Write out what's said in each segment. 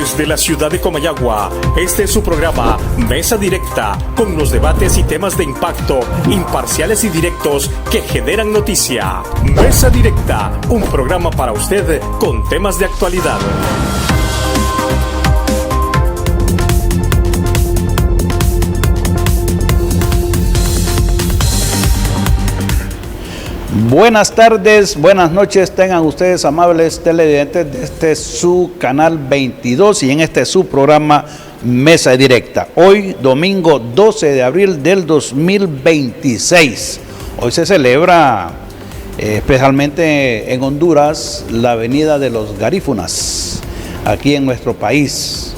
Desde la ciudad de Comayagua, este es su programa Mesa Directa, con los debates y temas de impacto, imparciales y directos que generan noticia. Mesa Directa, un programa para usted con temas de actualidad. Buenas tardes, buenas noches, tengan ustedes amables televidentes de este su canal 22 y en este su programa Mesa Directa. Hoy domingo 12 de abril del 2026. Hoy se celebra especialmente en Honduras la Avenida de los Garífunas, aquí en nuestro país.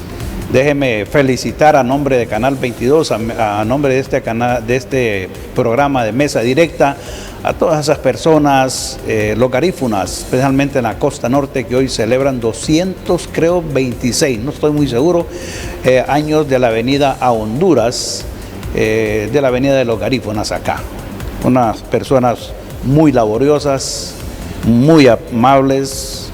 Déjeme felicitar a nombre de Canal 22, a nombre de este canal, de este programa de Mesa Directa, a todas esas personas, los garífunas, especialmente en la costa norte, que hoy celebran 226, no estoy muy seguro, años de la avenida a Honduras, de la avenida de los garífunas acá. Unas personas muy laboriosas, muy amables,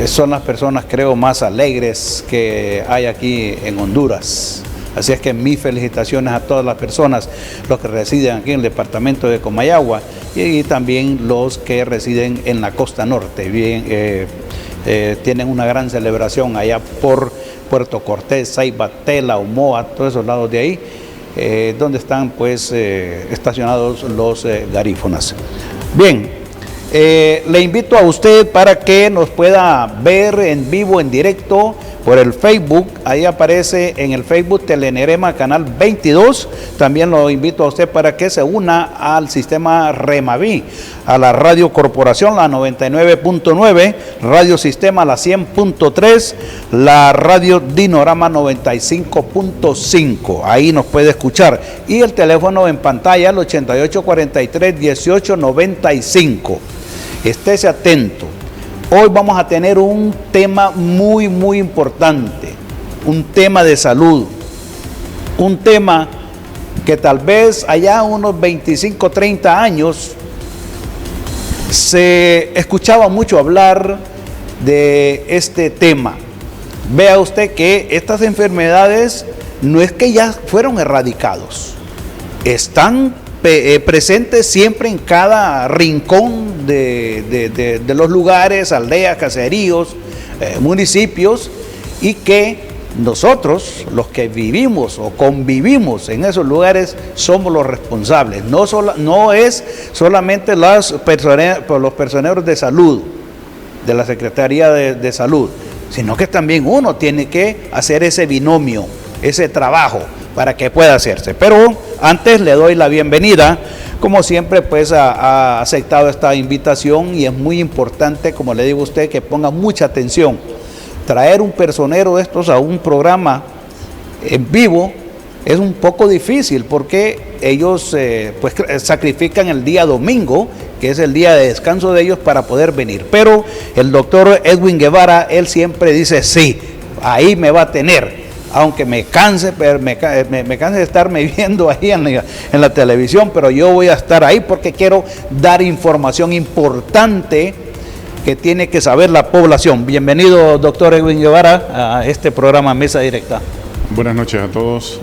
son las personas, creo, más alegres que hay aquí en Honduras. Así es que mis felicitaciones a todas las personas, los que residen aquí en el departamento de Comayagua y también los que residen en la costa norte. Bien, tienen una gran celebración allá por Puerto Cortés, Ceiba, Tela, Omoa, todos esos lados de ahí, donde están pues estacionados los garífunas. Bien, le invito a usted para que nos pueda ver en vivo, en directo, por el Facebook. Ahí aparece en el Facebook Telenerema Canal 22. También lo invito a usted para que se una al sistema Remaví, a la Radio Corporación, la 99.9, Radio Sistema, la 100.3, la Radio Dinorama 95.5. Ahí nos puede escuchar. Y el teléfono en pantalla, el 8843-1895. Estése atento. Hoy vamos a tener un tema muy importante, un tema de salud, un tema que tal vez allá unos 25, 30 años se escuchaba mucho hablar de este tema. Vea usted que estas enfermedades no es que ya fueron erradicados, están presentes siempre en cada rincón de los lugares, aldeas, caseríos, municipios, y que nosotros, los que vivimos o convivimos en esos lugares, somos los responsables. No es solamente los personeros de salud, de la Secretaría de Salud, sino que también uno tiene que hacer ese binomio, ese trabajo, para que pueda hacerse. Pero antes le doy la bienvenida, como siempre pues ha aceptado esta invitación, y es muy importante, como le digo a usted, que ponga mucha atención. Traer un personero de estos a un programa en vivo es un poco difícil, porque ellos pues sacrifican el día domingo, que es el día de descanso de ellos, para poder venir. Pero el doctor Edwin Guevara, él siempre dice sí, ahí me va a tener. Aunque me canse de estarme viendo ahí en la televisión, pero yo voy a estar ahí porque quiero dar información importante que tiene que saber la población. Bienvenido, doctor Edwin Guevara, a este programa Mesa Directa. Buenas noches a todos,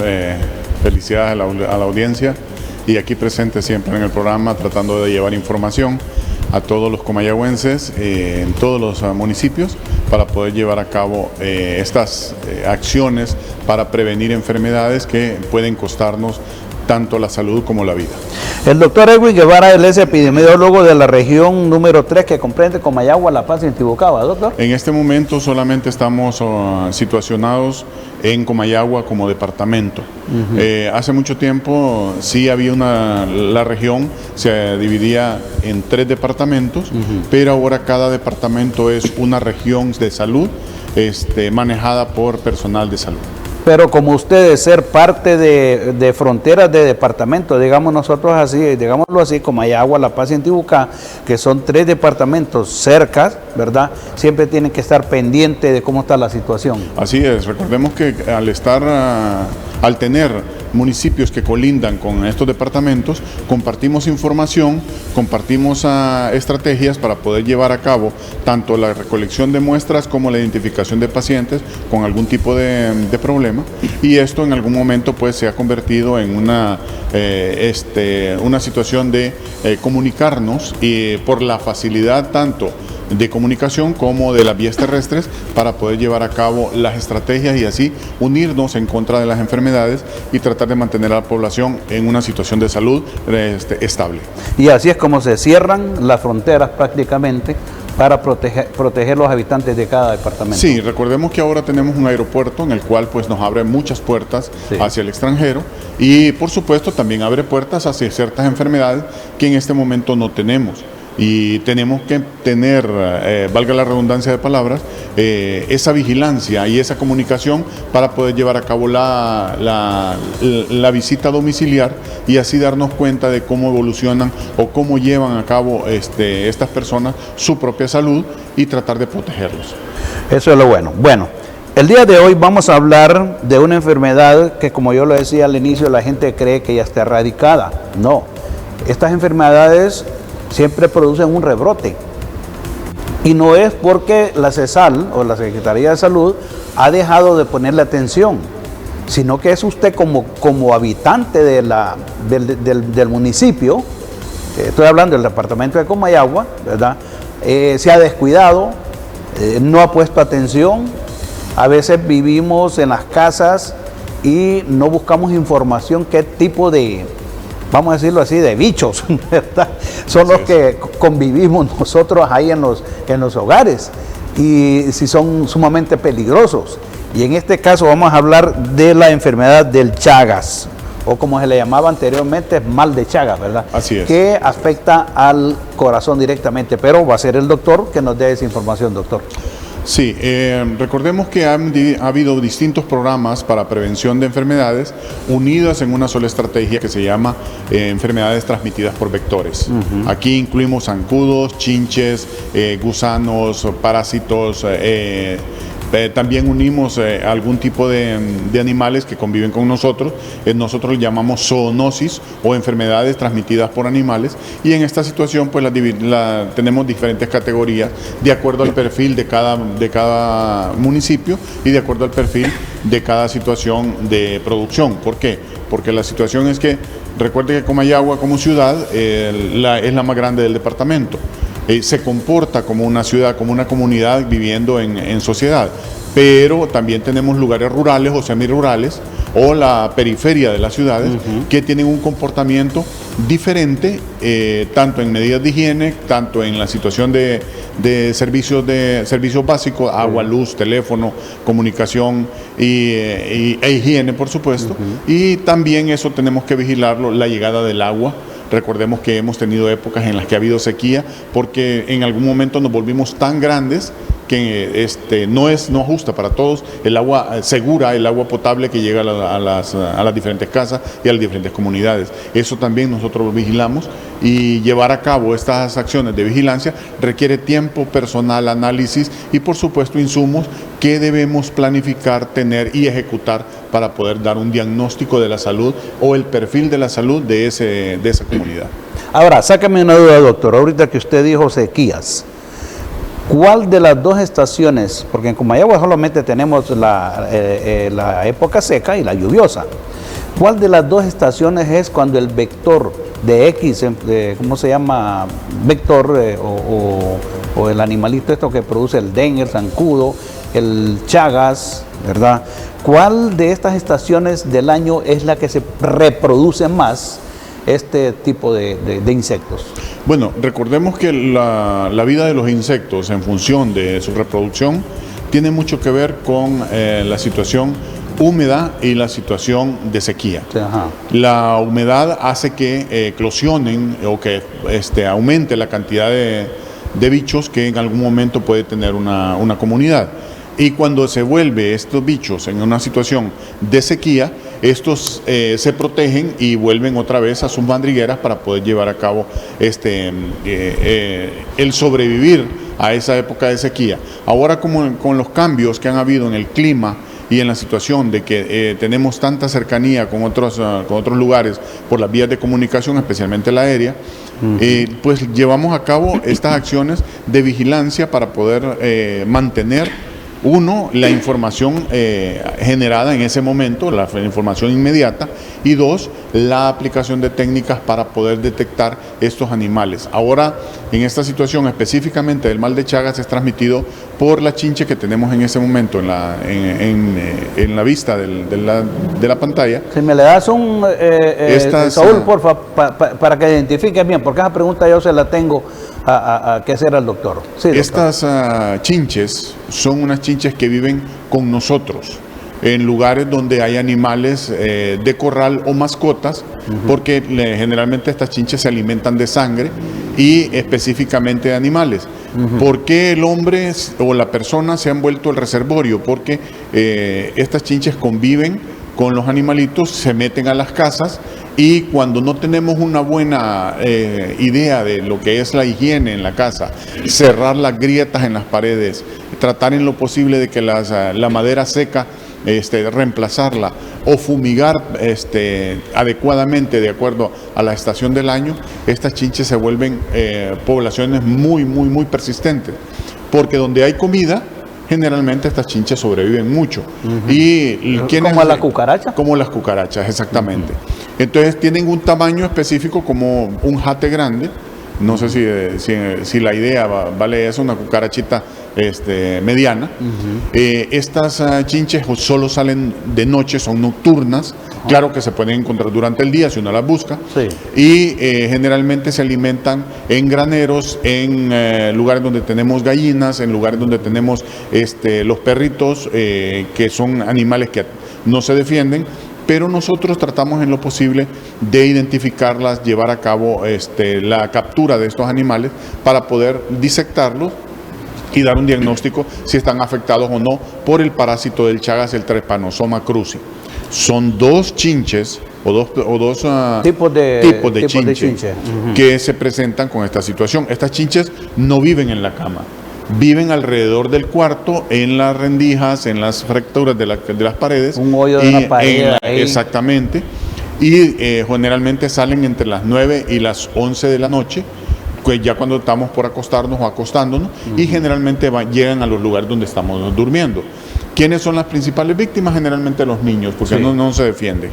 felicidades a la audiencia, y aquí presente siempre en el programa, tratando de llevar información a todos los comayagüenses en todos los municipios, para poder llevar a cabo estas acciones para prevenir enfermedades que pueden costarnos tanto la salud como la vida. El doctor Edwin Guevara, él es epidemiólogo de la región número 3, que comprende Comayagua, La Paz y Intibucaba, doctor. En este momento solamente estamos situacionados en Comayagua como departamento. Hace mucho tiempo sí había la región se dividía en 3 departamentos, pero ahora cada departamento es una región de salud manejada por personal de salud. Pero como ustedes ser parte de fronteras de departamento, digamos nosotros así, digámoslo así, Comayagua, La Paz y Intibucá, que son 3 departamentos cercas, ¿verdad? Siempre tienen que estar pendientes de cómo está la situación. Así es, recordemos que al estar Al tener municipios que colindan con estos departamentos, compartimos información, compartimos estrategias para poder llevar a cabo tanto la recolección de muestras como la identificación de pacientes con algún tipo de problema, y esto en algún momento pues se ha convertido en una situación de comunicarnos, y por la facilidad tanto de comunicación como de las vías terrestres, para poder llevar a cabo las estrategias y así unirnos en contra de las enfermedades y tratar de mantener a la población en una situación de salud estable. Y así es como se cierran las fronteras prácticamente para proteger los habitantes de cada departamento. Sí, recordemos que ahora tenemos un aeropuerto en el cual pues nos abre muchas puertas hacia el extranjero, y por supuesto también abre puertas hacia ciertas enfermedades que en este momento no tenemos. Y tenemos que tener, valga la redundancia de palabras, esa vigilancia y esa comunicación para poder llevar a cabo la visita domiciliar, y así darnos cuenta de cómo evolucionan o cómo llevan a cabo estas personas su propia salud y tratar de protegerlos. Eso es lo bueno. Bueno, el día de hoy vamos a hablar de una enfermedad que, como yo lo decía al inicio, la gente cree que ya está erradicada. No, estas enfermedades siempre producen un rebrote, y no es porque la CESAL o la Secretaría de Salud ha dejado de ponerle atención, sino que es usted como habitante del municipio, estoy hablando del departamento de Comayagua, ¿verdad? Se ha descuidado, no ha puesto atención. A veces vivimos en las casas y no buscamos información qué tipo de, vamos a decirlo así, de bichos, ¿verdad? Son los que convivimos nosotros ahí en los hogares, y si son sumamente peligrosos. Y en este caso vamos a hablar de la enfermedad del Chagas, o como se le llamaba anteriormente, mal de Chagas, ¿verdad? Así es. Que afecta al corazón directamente, pero va a ser el doctor que nos dé esa información, doctor. Sí, recordemos que ha habido distintos programas para prevención de enfermedades unidas en una sola estrategia que se llama enfermedades transmitidas por vectores. Aquí incluimos zancudos, chinches, gusanos, parásitos. También unimos algún tipo de animales que conviven con nosotros. Nosotros le llamamos zoonosis o enfermedades transmitidas por animales, y en esta situación pues tenemos diferentes categorías de acuerdo al perfil de cada municipio y de acuerdo al perfil de cada situación de producción. ¿Por qué? Porque la situación es que, recuerde que Comayagua como ciudad es la más grande del departamento. Se comporta como una ciudad, como una comunidad viviendo en sociedad, pero también tenemos lugares rurales o semirurales o la periferia de las ciudades que tienen un comportamiento diferente, tanto en medidas de higiene, tanto en la situación de servicios básicos, agua, luz, teléfono, comunicación e higiene, por supuesto. Y también eso tenemos que vigilarlo, la llegada del agua. Recordemos que hemos tenido épocas en las que ha habido sequía, porque en algún momento nos volvimos tan grandes que no ajusta para todos el agua segura, el agua potable que llega a las diferentes casas y a las diferentes comunidades. Eso también nosotros lo vigilamos, y llevar a cabo estas acciones de vigilancia requiere tiempo, personal, análisis y por supuesto insumos que debemos planificar, tener y ejecutar para poder dar un diagnóstico de la salud o el perfil de la salud de esa comunidad. Ahora, sácame una duda, doctor. Ahorita que usted dijo sequías, ¿cuál de las dos estaciones? Porque en Comayagua solamente tenemos la época seca y la lluviosa. ¿Cuál de las dos estaciones es cuando el vector de X, ¿cómo se llama? Vector o el animalito esto que produce el dengue, el zancudo, el Chagas, ¿verdad? ¿Cuál de estas estaciones del año es la que se reproduce más este tipo de insectos? Bueno, recordemos que la vida de los insectos en función de su reproducción tiene mucho que ver con la situación húmeda y la situación de sequía. Ajá. La humedad hace que eclosionen o que aumente la cantidad de bichos que en algún momento puede tener una comunidad. Y cuando se vuelve estos bichos en una situación de sequía, estos se protegen y vuelven otra vez a sus madrigueras para poder llevar a cabo el sobrevivir a esa época de sequía. Ahora, como con los cambios que han habido en el clima y en la situación de que tenemos tanta cercanía con otros lugares por las vías de comunicación, especialmente la aérea, pues llevamos a cabo estas acciones de vigilancia para poder mantener la información generada en ese momento, la información inmediata, y dos, la aplicación de técnicas para poder detectar estos animales. Ahora, en esta situación específicamente del mal de Chagas, es transmitido por la chinche que tenemos en ese momento en la vista de la pantalla. Si me le das Saúl, porfa, para que identifique bien, porque esa pregunta yo se la tengo que hacer al doctor. Sí, doctor. Estas chinches son unas chinches que viven con nosotros en lugares donde hay animales de corral o mascotas, porque generalmente estas chinches se alimentan de sangre y específicamente de animales. ¿Por qué el hombre o la persona se han vuelto el reservorio? Porque estas chinches conviven con los animalitos, se meten a las casas, y cuando no tenemos una buena idea de lo que es la higiene en la casa, cerrar las grietas en las paredes, tratar en lo posible de que la madera seca, reemplazarla o fumigar adecuadamente de acuerdo a la estación del año, estas chinches se vuelven poblaciones muy, muy, muy persistentes, porque donde hay comida, generalmente estas chinches sobreviven mucho. Y ¿como la cucaracha? Como las cucarachas, exactamente. Entonces tienen un tamaño específico como un jate grande. No sé si la idea vale eso, una cucarachita mediana. Estas chinches solo salen de noche, son nocturnas. Claro que se pueden encontrar durante el día si uno las busca. Sí. Y generalmente se alimentan en graneros, en lugares donde tenemos gallinas, en lugares donde tenemos los perritos, que son animales que no se defienden. Pero nosotros tratamos en lo posible de identificarlas, llevar a cabo la captura de estos animales para poder disectarlos y dar un diagnóstico si están afectados o no por el parásito del Chagas, el Trypanosoma cruzi. Son dos chinches o dos tipos de chinche que se presentan con esta situación. Estas chinches no viven en la cama. Viven alrededor del cuarto, en las rendijas, en las fracturas de las paredes. Un hoyo de una pared ahí. Exactamente. Y generalmente salen entre las 9 y las 11 de la noche, pues ya cuando estamos por acostarnos o acostándonos, y generalmente llegan a los lugares donde estamos durmiendo. ¿Quiénes son las principales víctimas? Generalmente los niños, porque no se defienden.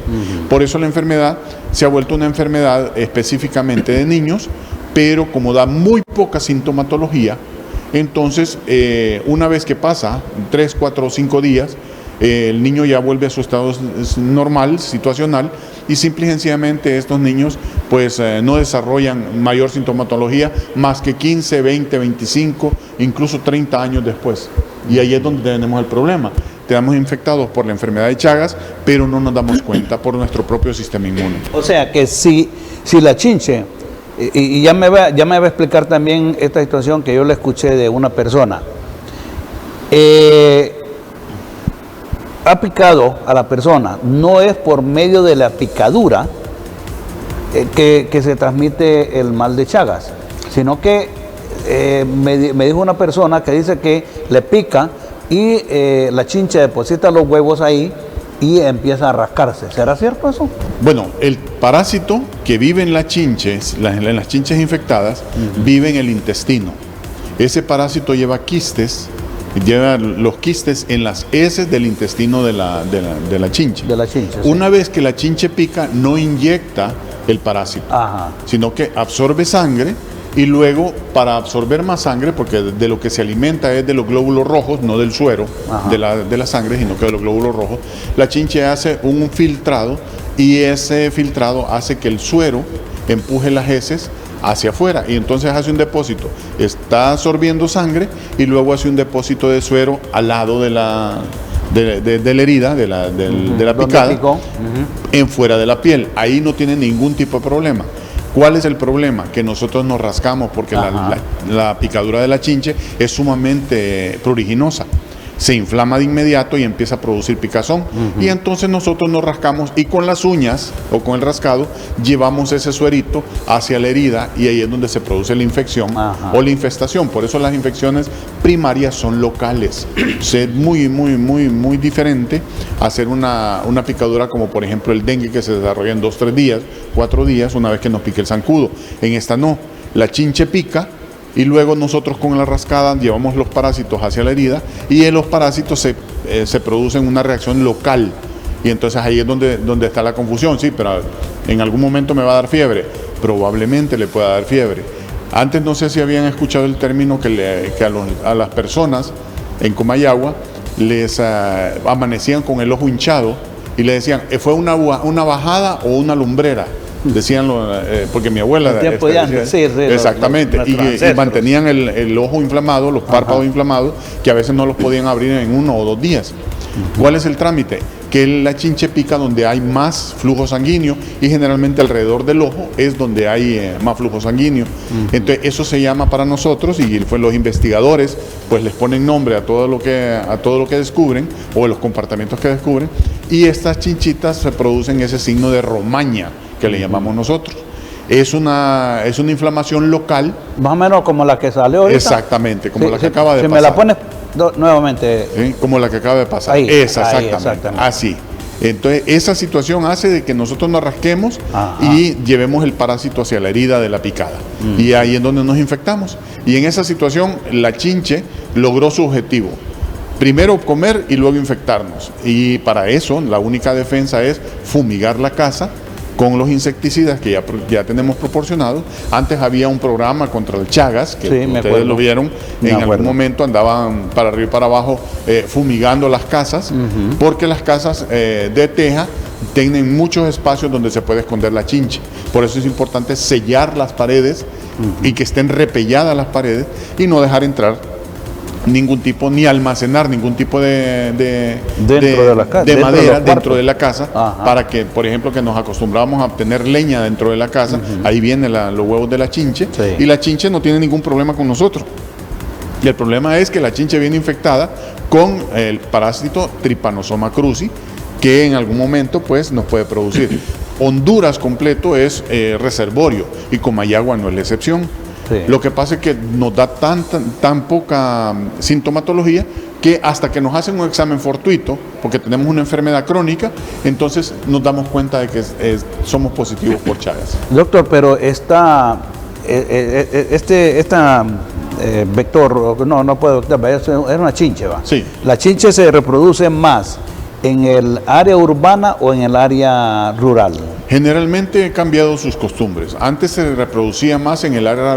Por eso la enfermedad se ha vuelto una enfermedad específicamente de niños, pero como da muy poca sintomatología, entonces, una vez que pasa 3, 4 o 5 días, el niño ya vuelve a su estado normal, situacional, y simple y sencillamente estos niños pues no desarrollan mayor sintomatología más que 15, 20, 25, incluso 30 años después. Y ahí es donde tenemos el problema. Quedamos infectados por la enfermedad de Chagas, pero no nos damos cuenta por nuestro propio sistema inmune. O sea que si la chinche... Y ya me va a explicar también esta situación que yo le escuché de una persona. Ha picado a la persona, no es por medio de la picadura que se transmite el mal de Chagas, sino que me dijo una persona que dice que le pica y la chinche deposita los huevos ahí y empieza a rascarse. ¿Será cierto eso? Bueno, el parásito que vive en las chinches, en las chinches infectadas, vive en el intestino. Ese parásito lleva quistes, lleva los quistes en las heces del intestino de la chinche. De la chinche, Una vez que la chinche pica, no inyecta el parásito, sino que absorbe sangre. Y luego, para absorber más sangre, porque de lo que se alimenta es de los glóbulos rojos, no del suero de la sangre, sino que de los glóbulos rojos, la chinche hace un filtrado, y ese filtrado hace que el suero empuje las heces hacia afuera, y entonces hace un depósito. Está absorbiendo sangre y luego hace un depósito de suero al lado de la herida, de la picada, en fuera de la piel. Ahí no tiene ningún tipo de problema. ¿Cuál es el problema? Que nosotros nos rascamos porque la picadura de la chinche es sumamente pruriginosa. se inflama de inmediato y empieza a producir picazón. Y entonces nosotros nos rascamos y con las uñas o con el rascado llevamos ese suerito hacia la herida y ahí es donde se produce la infección o la infestación. Por eso las infecciones primarias son locales. Es muy diferente hacer una picadura como por ejemplo el dengue, que se desarrolla en 2, 3 días, 4 días una vez que nos pique el zancudo. En esta no, la chinche pica y luego nosotros con la rascada llevamos los parásitos hacia la herida y en los parásitos se producen una reacción local. Y entonces ahí es donde está la confusión. Sí, pero en algún momento me va a dar fiebre. Probablemente le pueda dar fiebre. Antes no sé si habían escuchado el término que a las personas en Comayagua les amanecían con el ojo hinchado y le decían, ¿fue una bajada o una lumbrera? Decían, porque mi abuela... exactamente, y mantenían el ojo inflamado, los párpados inflamados, que a veces no los podían abrir en 1 o 2 días. ¿Cuál es el trámite? Que la chinche pica donde hay más flujo sanguíneo y generalmente alrededor del ojo es donde hay más flujo sanguíneo. Entonces eso se llama para nosotros y los investigadores pues les ponen nombre a todo lo que descubren o los comportamientos que descubren, y estas chinchitas se producen ese signo de romaña que le llamamos nosotros. Es una inflamación local. Más o menos como la que salió ahorita. Exactamente, como la que acaba de pasar. Si me la pones nuevamente. ¿Sí? Como la que acaba de pasar. Ahí, exactamente. Así. Entonces, esa situación hace de que nosotros nos rasquemos y llevemos el parásito hacia la herida de la picada. Y ahí es donde nos infectamos. Y en esa situación, la chinche logró su objetivo. Primero comer y luego infectarnos. Y para eso, la única defensa es fumigar la casa con los insecticidas que ya tenemos proporcionados. Antes había un programa contra el Chagas, que ustedes lo vieron, en algún momento andaban para arriba y para abajo fumigando las casas, porque las casas de teja tienen muchos espacios donde se puede esconder la chinche. Por eso es importante sellar las paredes y que estén repelladas las paredes y no dejar entrar ningún tipo, ni almacenar ningún tipo de madera dentro de la casa, para que, por ejemplo, que nos acostumbrábamos a tener leña dentro de la casa, ahí vienen los huevos de la chinche, y la chinche no tiene ningún problema con nosotros. Y el problema es que la chinche viene infectada con el parásito Trypanosoma cruzi, que en algún momento pues nos puede producir. Honduras completo es reservorio y Comayagua no es la excepción. Lo que pasa es que nos da tan poca sintomatología que hasta que nos hacen un examen fortuito, porque tenemos una enfermedad crónica, entonces nos damos cuenta de que somos positivos por Chagas. Doctor, pero esta vector, no puedo, es una chinche, ¿va? Sí. ¿La chinche se reproduce más en el área urbana o en el área rural? Generalmente he cambiado sus costumbres. Antes se reproducía más en el área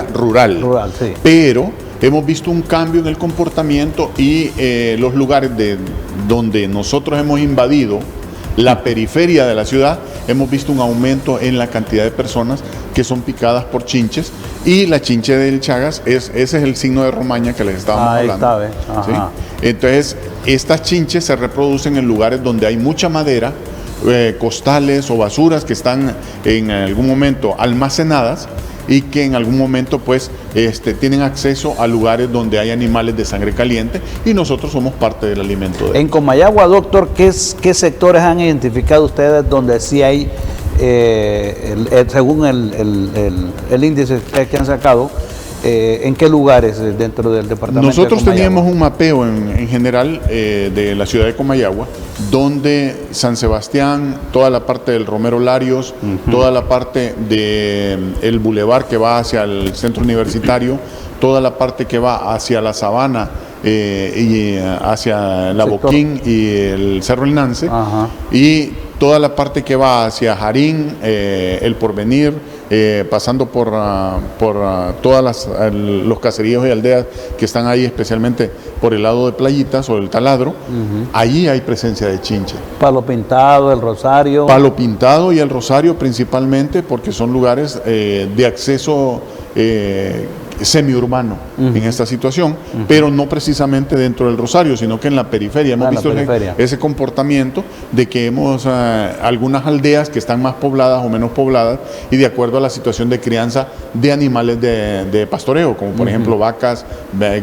rural, sí. Pero hemos visto un cambio en el comportamiento y los lugares donde nosotros hemos invadido la periferia de la ciudad, hemos visto un aumento en la cantidad de personas que son picadas por chinches, y la chinche del Chagas, ese es el signo de romaña que les estábamos hablando. ¿Sí? Entonces, estas chinches se reproducen en lugares donde hay mucha madera, costales o basuras que están en algún momento almacenadas y que en algún momento pues tienen acceso a lugares donde hay animales de sangre caliente, y nosotros somos parte del alimento de En Comayagua, doctor, ¿qué sectores han identificado ustedes donde sí hay, según el índice que han sacado, en qué lugares dentro del departamento? Nosotros teníamos un mapeo en general de la ciudad de Comayagua, donde San Sebastián, toda la parte del Romero Larios, toda la parte del bulevar que va hacia el centro universitario, toda la parte que va hacia la Sabana y hacia la Boquín y el Cerro El Nance, y toda la parte que va hacia Jarín, El Porvenir, pasando por todas los caseríos y aldeas que están ahí, especialmente por el lado de Playitas o el Taladro. Allí hay presencia de chinche. Palo Pintado, El Rosario. Palo Pintado y El Rosario principalmente, porque son lugares de acceso semiurbano en esta situación, pero no precisamente dentro del Rosario, sino que en la periferia. Hemos visto ese comportamiento de que hemos algunas aldeas que están más pobladas o menos pobladas, y de acuerdo a la situación de crianza de animales de pastoreo, como por ejemplo vacas,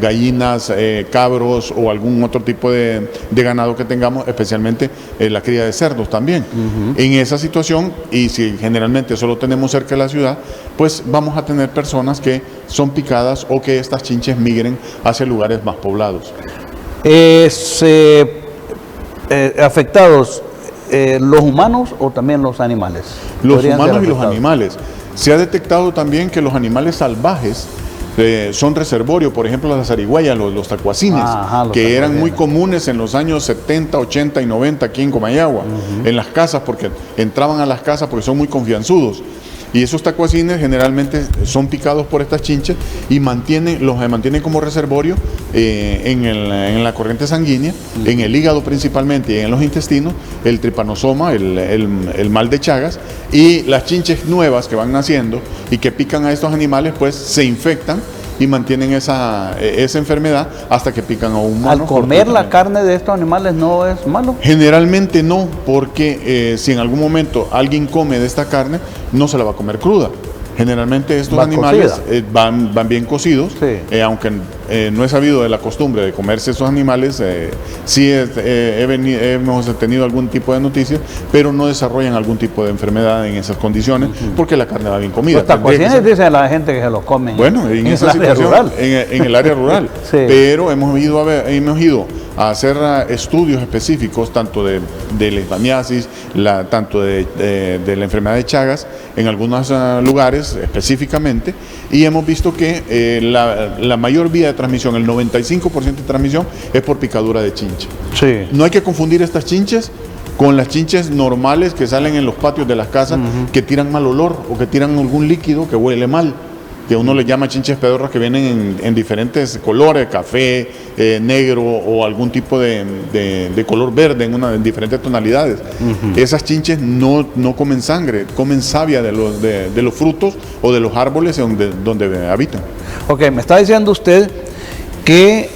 gallinas, cabros o algún otro tipo de ganado que tengamos, especialmente la cría de cerdos también. En esa situación, y si generalmente solo tenemos cerca de la ciudad, pues vamos a tener personas que son picadas o que estas chinches migren hacia lugares más poblados. ¿Afectados los humanos o también los animales? Los humanos y los animales. Se ha detectado también que los animales salvajes son reservorios, por ejemplo las zarigüeyas, los tacuacines, que eran muy comunes en los años 70, 80 y 90 aquí en Comayagua, en las casas, porque entraban a las casas porque son muy confianzudos. Y esos tacuacines generalmente son picados por estas chinches y los mantienen como reservorio en la corriente sanguínea, en el hígado principalmente y en los intestinos, el tripanosoma, el mal de Chagas, y las chinches nuevas que van naciendo y que pican a estos animales, pues se infectan y mantienen esa enfermedad hasta que pican a un humano. ¿Al comer la carne de estos animales no es malo? Generalmente no, porque si en algún momento alguien come de esta carne, no se la va a comer cruda. Generalmente estos animales van bien cocidos, aunque no he sabido de la costumbre de comerse esos animales, sí hemos tenido algún tipo de noticias, pero no desarrollan algún tipo de enfermedad en esas condiciones, porque la carne va bien comida. Los tacuacines dicen a la gente que se los comen. Bueno, en esa situación, en el área rural, pero hemos ido a hacer estudios específicos tanto de leishmaniasis, tanto de la enfermedad de Chagas en algunos lugares específicamente, y hemos visto que la mayor vía de transmisión, el 95% de transmisión, es por picadura de chinche. No hay que confundir estas chinches con las chinches normales que salen en los patios de las casas, que tiran mal olor o que tiran algún líquido que huele mal, que uno le llama chinches pedorras, que vienen en diferentes colores, café, negro o algún tipo de color verde en diferentes tonalidades. Esas chinches no comen sangre, comen savia de los frutos o de los árboles donde habitan. Ok, me está diciendo usted que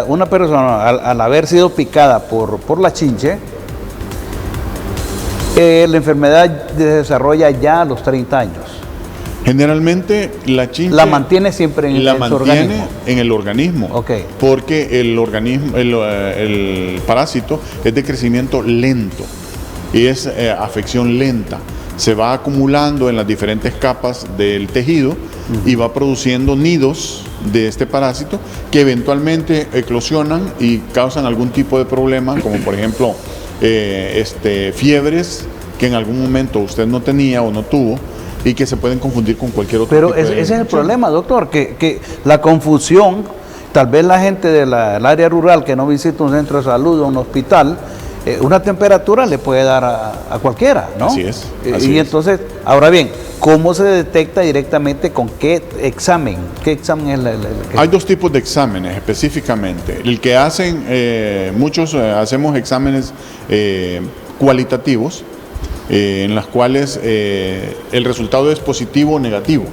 una persona al haber sido picada por la chinche, la enfermedad se desarrolla ya a los 30 años. Generalmente la chinche la mantiene siempre en el organismo, porque el parásito es de crecimiento lento y es afección lenta. Se va acumulando en las diferentes capas del tejido y va produciendo nidos de este parásito que eventualmente eclosionan y causan algún tipo de problema, como por ejemplo fiebres que en algún momento usted no tenía o no tuvo, y que se pueden confundir con cualquier otro tipo de ese es el problema, doctor, que la confusión, tal vez la gente del área rural que no visita un centro de salud o un hospital, una temperatura le puede dar a cualquiera, ¿no? Así es. Entonces, ahora bien, ¿cómo se detecta directamente? ¿Con qué examen? ¿Qué examen es que... Hay dos tipos de exámenes específicamente. El que hacen, muchos hacemos exámenes cualitativos, en las cuales el resultado es positivo o negativo,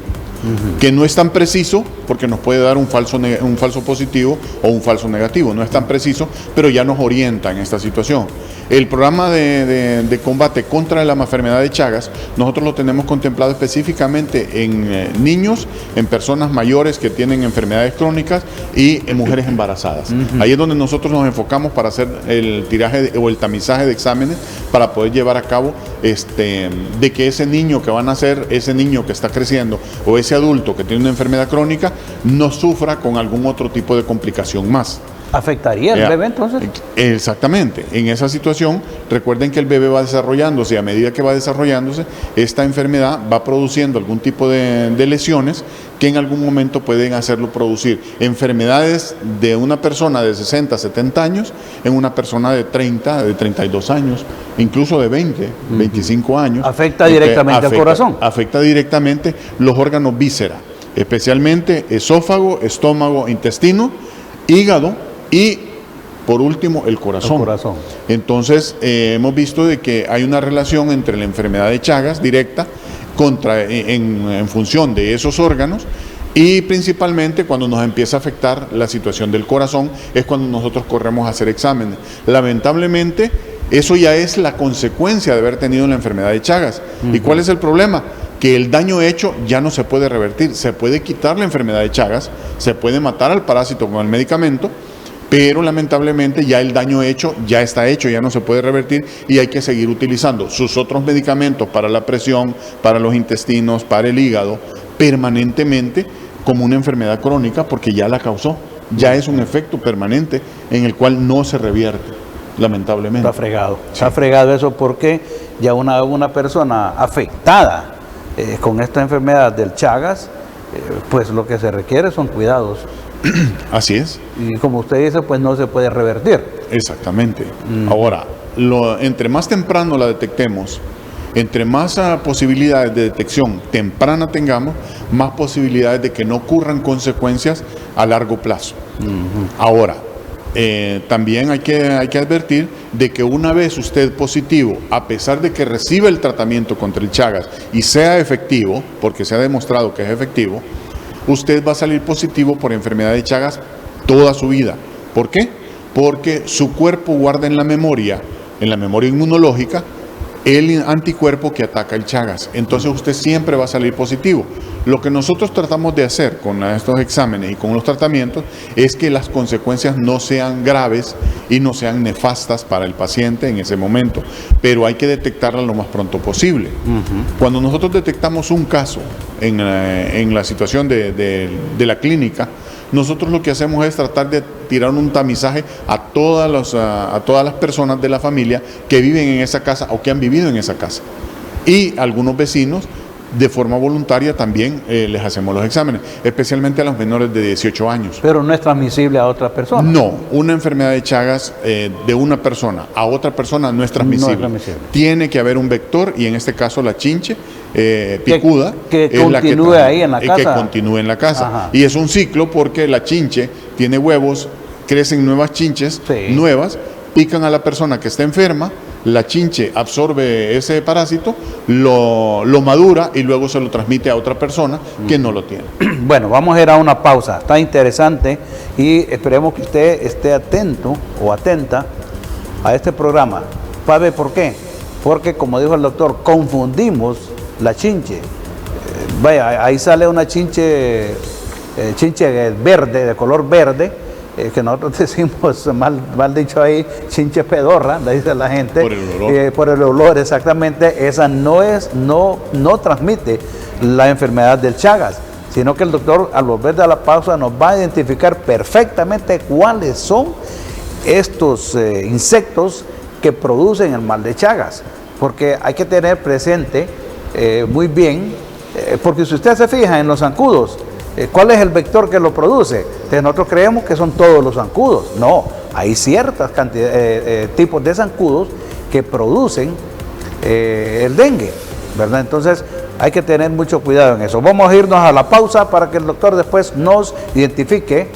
que no es tan preciso porque nos puede dar un falso positivo o un falso negativo, no es tan preciso, pero ya nos orienta en esta situación. El programa de combate contra la enfermedad de Chagas, nosotros lo tenemos contemplado específicamente en niños, en personas mayores que tienen enfermedades crónicas y en mujeres embarazadas. Ahí es donde nosotros nos enfocamos para hacer el tiraje o el tamizaje de exámenes para poder llevar a cabo de que ese niño que va a nacer, ese niño que está creciendo o ese adulto que tiene una enfermedad crónica no sufra con algún otro tipo de complicación más. ¿Afectaría el bebé entonces? Exactamente. En esa situación, recuerden que el bebé va desarrollándose y a medida que va desarrollándose, esta enfermedad va produciendo algún tipo de lesiones que en algún momento pueden hacerlo producir enfermedades de una persona de 60, 70 años en una persona de 30, de 32 años, incluso de 20, 25 años. ¿Afecta directamente al corazón? Afecta directamente los órganos víscera, especialmente esófago, estómago, intestino, hígado y por último el corazón. Entonces hemos visto de que hay una relación entre la enfermedad de Chagas directa en función de esos órganos. Y principalmente cuando nos empieza a afectar la situación del corazón es cuando nosotros corremos a hacer exámenes. Lamentablemente, eso ya es la consecuencia de haber tenido la enfermedad de Chagas. ¿Y cuál es el problema? Que el daño hecho ya no se puede revertir. Se puede quitar la enfermedad de Chagas, se puede matar al parásito con el medicamento, pero lamentablemente ya el daño hecho ya está hecho, ya no se puede revertir y hay que seguir utilizando sus otros medicamentos para la presión, para los intestinos, para el hígado, permanentemente como una enfermedad crónica porque ya la causó. Ya es un efecto permanente en el cual no se revierte, lamentablemente. Está fregado. Sí. Está fregado eso porque ya una persona afectada con esta enfermedad del Chagas, pues lo que se requiere son cuidados. Así es. Y como usted dice, pues no se puede revertir. Exactamente. Ahora, entre más temprano la detectemos, entre más posibilidades de detección temprana tengamos, más posibilidades de que no ocurran consecuencias a largo plazo. Ahora, también hay que advertir de que una vez usted positivo, a pesar de que reciba el tratamiento contra el Chagas y sea efectivo, porque se ha demostrado que es efectivo, usted va a salir positivo por enfermedad de Chagas toda su vida. ¿Por qué? Porque su cuerpo guarda en la memoria inmunológica, el anticuerpo que ataca el Chagas. Entonces usted siempre va a salir positivo. Lo que nosotros tratamos de hacer con estos exámenes y con los tratamientos es que las consecuencias no sean graves y no sean nefastas para el paciente en ese momento, pero hay que detectarla lo más pronto posible. Cuando nosotros detectamos un caso en la situación de la clínica, nosotros lo que hacemos es tratar de tirar un tamizaje a todas las personas de la familia que viven en esa casa o que han vivido en esa casa. Y algunos vecinos, de forma voluntaria, también les hacemos los exámenes, especialmente a los menores de 18 años. Pero no es transmisible a otra persona. No, una enfermedad de Chagas de una persona a otra persona no es transmisible. No es transmisible. Tiene que haber un vector y en este caso la chinche picuda que es la continúe ahí en la casa. que continúe en la casa. Ajá. Y es un ciclo porque la chinche tiene huevos, crecen nuevas chinches nuevas, pican a la persona que está enferma, la chinche absorbe ese parásito, lo madura y luego se lo transmite a otra persona que no lo tiene. Bueno, vamos a ir a una pausa. Está interesante y esperemos que usted esté atento o atenta a este programa. ¿Sabe por qué? Porque, como dijo el doctor, confundimos la chinche. Vaya, ahí sale una chinche verde, de color verde, que nosotros decimos, mal dicho ahí, chinche pedorra, le dice la gente. Por el olor. Por el olor, exactamente. Esa no transmite la enfermedad del Chagas, sino que el doctor, al volver de la pausa, nos va a identificar perfectamente cuáles son estos insectos que producen el mal de Chagas. Porque hay que tener presente muy bien, porque si usted se fija en los zancudos, ¿cuál es el vector que lo produce? Entonces nosotros creemos que son todos los zancudos. No, hay ciertas tipos de zancudos que producen el dengue, ¿verdad? Entonces hay que tener mucho cuidado en eso. Vamos a irnos a la pausa para que el doctor después nos identifique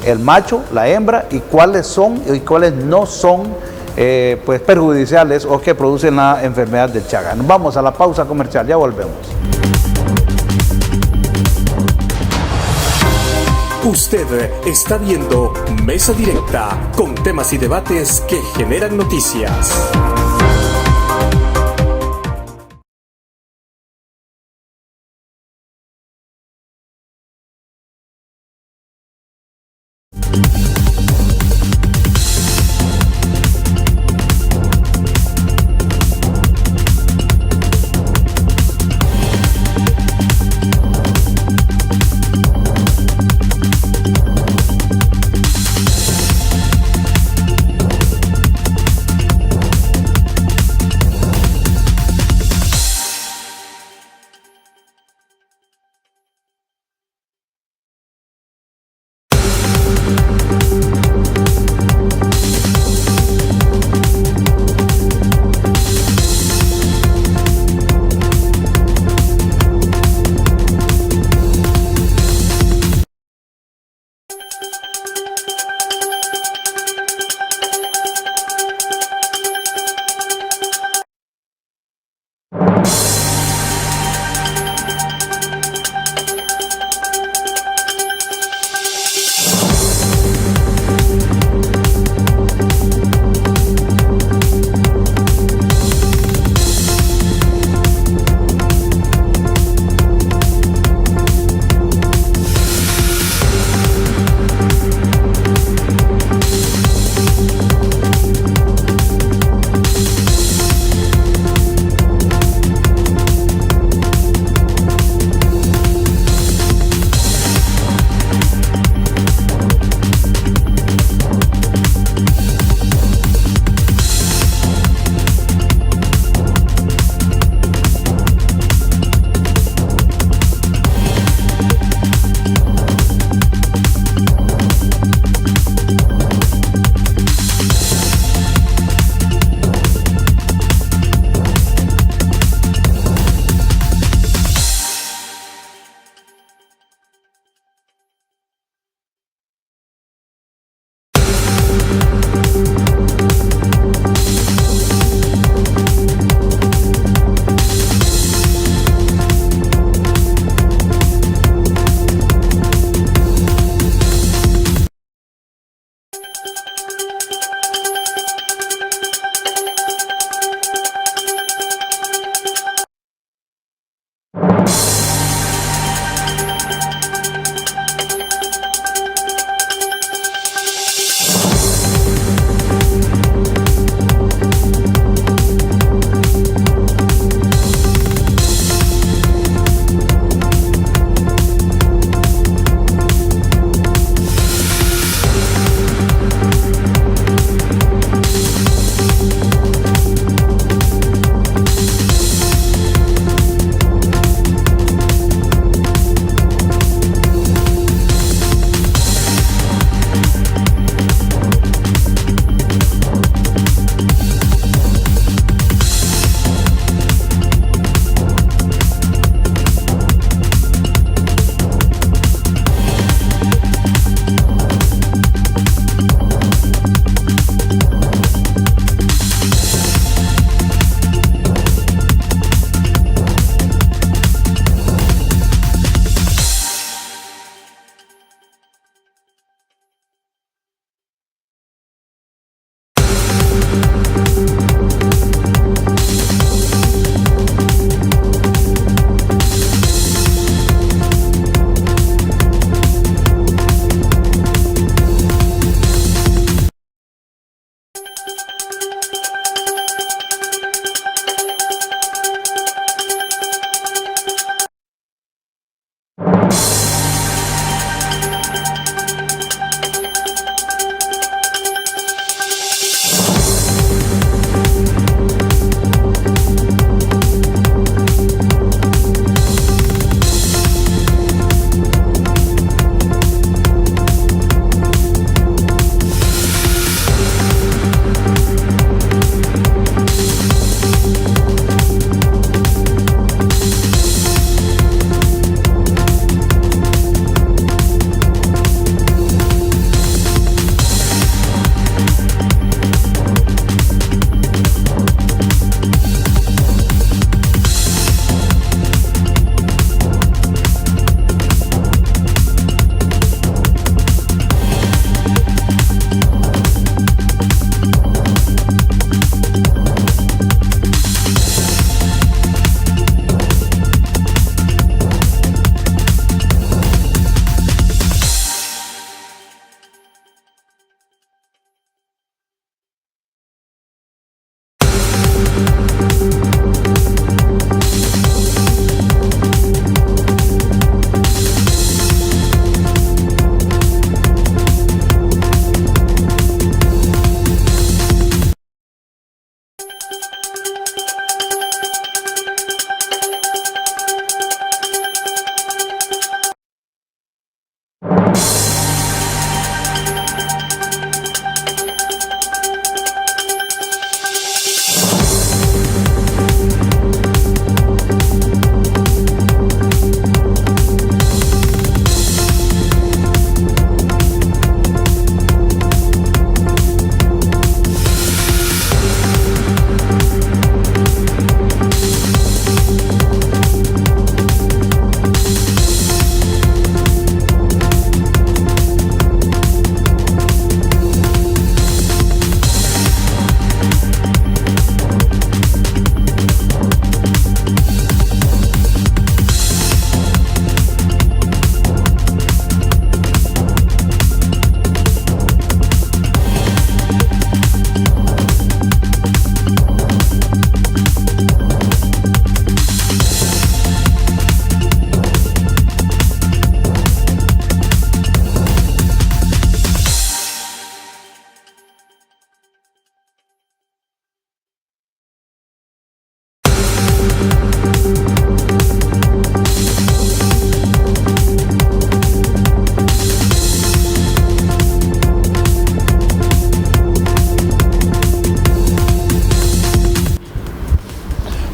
el macho, la hembra y cuáles son y cuáles no son pues perjudiciales o que producen la enfermedad del Chagas. Vamos a la pausa comercial, ya volvemos. Usted está viendo Mesa Directa con temas y debates que generan noticias.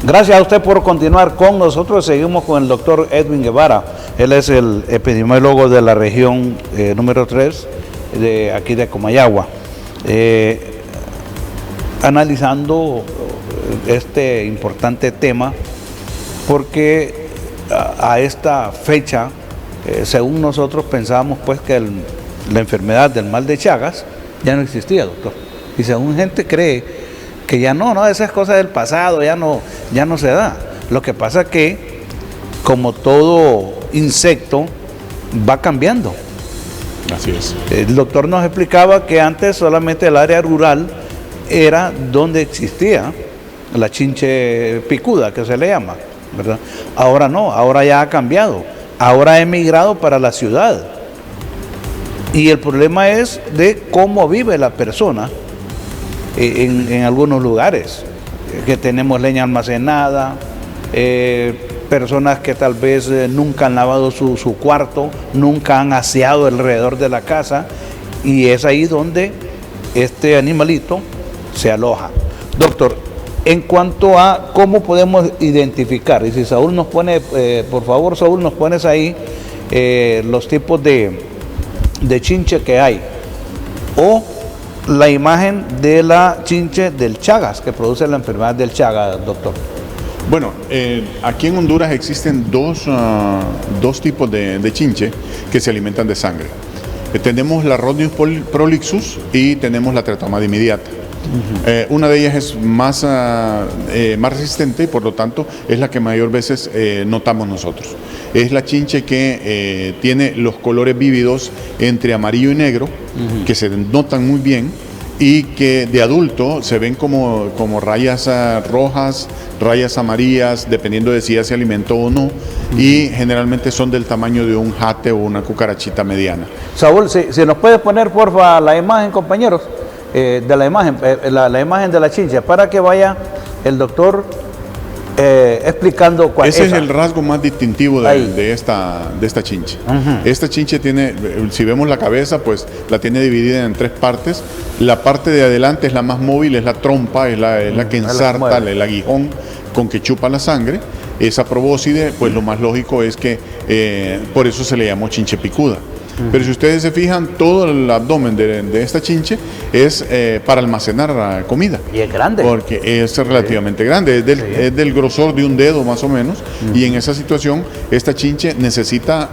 Gracias a usted por continuar con nosotros. Seguimos con el doctor Edwin Guevara. Él es el epidemiólogo de la región número 3 de aquí de Comayagua. Analizando este importante tema, porque a esta fecha, según nosotros pensábamos pues que la enfermedad del mal de Chagas ya no existía, doctor. Y según gente cree que ya no, esa es cosa del pasado, ya no se da. Lo que pasa que, como todo insecto, va cambiando. Así es. El doctor nos explicaba que antes solamente el área rural era donde existía la chinche picuda, que se le llama, ¿verdad? Ahora no, ahora ya ha cambiado. Ahora ha emigrado para la ciudad. Y el problema es de cómo vive la persona en algunos lugares, que tenemos leña almacenada, personas que tal vez nunca han lavado su cuarto, nunca han aseado alrededor de la casa, y es ahí donde este animalito se aloja. Doctor, en cuanto a cómo podemos identificar, y si Saúl nos pone, por favor Saúl, nos pones ahí los tipos de chinche que hay, o la imagen de la chinche del Chagas, que produce la enfermedad del Chagas, doctor. Bueno, aquí en Honduras existen dos tipos de chinche que se alimentan de sangre. Tenemos la Rhodnius prolixus y tenemos la Triatoma dimidiata. Una de ellas es más resistente y por lo tanto es la que mayor veces notamos nosotros. Es la chinche que tiene los colores vívidos entre amarillo y negro, que se notan muy bien y que de adulto se ven como rayas rojas, rayas amarillas, dependiendo de si ya se alimentó o no, y generalmente son del tamaño de un jate o una cucarachita mediana. Saúl, si nos puedes poner porfa la imagen, compañeros, de la imagen, la imagen de la chinche, para que vaya el doctor explicando cuál es. Ese es el rasgo más distintivo de esta chinche. Esta chinche tiene, si vemos la cabeza, pues la tiene dividida en 3 partes. La parte de adelante es la más móvil, es la trompa, es la que ensarta, el aguijón con que chupa la sangre. Esa probóscide, pues lo más lógico es que por eso se le llamó chinche picuda. Pero si ustedes se fijan, todo el abdomen de esta chinche es para almacenar comida. Y es grande. Porque es relativamente grande, es del grosor de un dedo más o menos, y en esa situación esta chinche necesita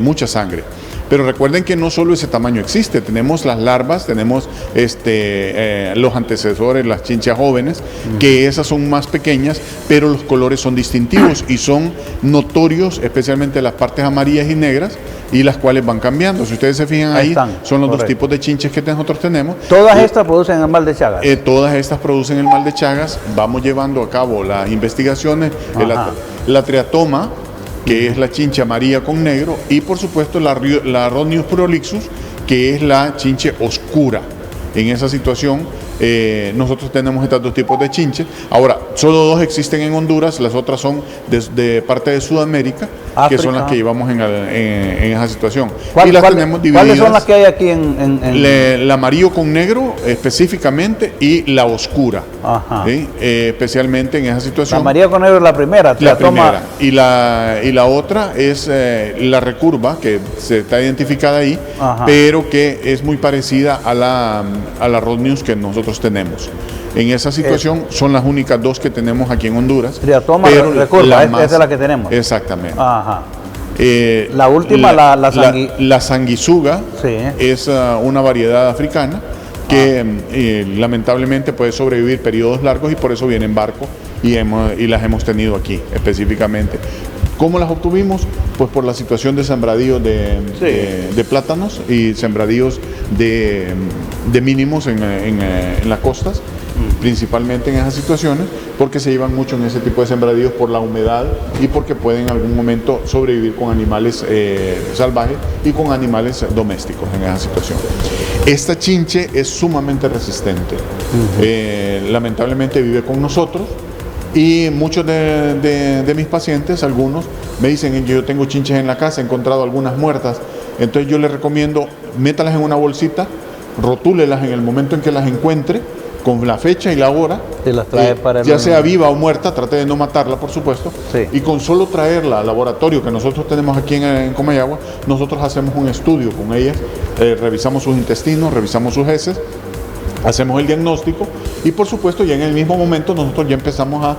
mucha sangre. Pero recuerden que no solo ese tamaño existe, tenemos las larvas, tenemos los antecesores, las chinchas jóvenes, que esas son más pequeñas, pero los colores son distintivos y son notorios, especialmente las partes amarillas y negras, y las cuales van cambiando. Si ustedes se fijan ahí son los dos tipos de chinches que nosotros tenemos. ¿Todas estas producen el mal de Chagas? Todas estas producen el mal de Chagas. Vamos llevando a cabo las investigaciones. La triatoma, que es la chinche amarilla con negro, y por supuesto la Rhodnius prolixus, que es la chinche oscura. En esa situación nosotros tenemos estos 2 tipos de chinches. Ahora, solo 2 existen en Honduras, las otras son de parte de Sudamérica, África, que son las que llevamos en esa situación. Y las tenemos divididas. ¿Cuáles son las que hay aquí el amarillo con negro específicamente, y la oscura, ¿sí? Especialmente en esa situación. La amarilla con negro es la primera. La primera. Y la otra es la recurva, que se está identificada ahí, pero que es muy parecida a la Rhodnius que nosotros tenemos. En esa situación son las únicas 2 que tenemos aquí en Honduras. Triatoma recurva, esa es la que tenemos. Exactamente. La última, la sanguisuga, sí, es una variedad africana que lamentablemente puede sobrevivir periodos largos, y por eso viene en barco y las hemos tenido aquí específicamente. ¿Cómo las obtuvimos? Pues por la situación de sembradíos de plátanos y sembradíos de mínimos en las costas, principalmente en esas situaciones, porque se llevan mucho en ese tipo de sembradíos por la humedad y porque pueden en algún momento sobrevivir con animales salvajes y con animales domésticos en esa situación. Esta chinche es sumamente resistente. Lamentablemente vive con nosotros. Y muchos de mis pacientes, algunos, me dicen: yo tengo chinches en la casa, he encontrado algunas muertas. Entonces yo les recomiendo, métalas en una bolsita, rotúlelas en el momento en que las encuentre, con la fecha y la hora, Y las trae para el ya sea viva o muerta, trate de no matarla, por supuesto. Sí. Y con solo traerla al laboratorio que nosotros tenemos aquí en Comayagua, nosotros hacemos un estudio con ellas, revisamos sus intestinos, revisamos sus heces, hacemos el diagnóstico y por supuesto ya en el mismo momento nosotros ya empezamos a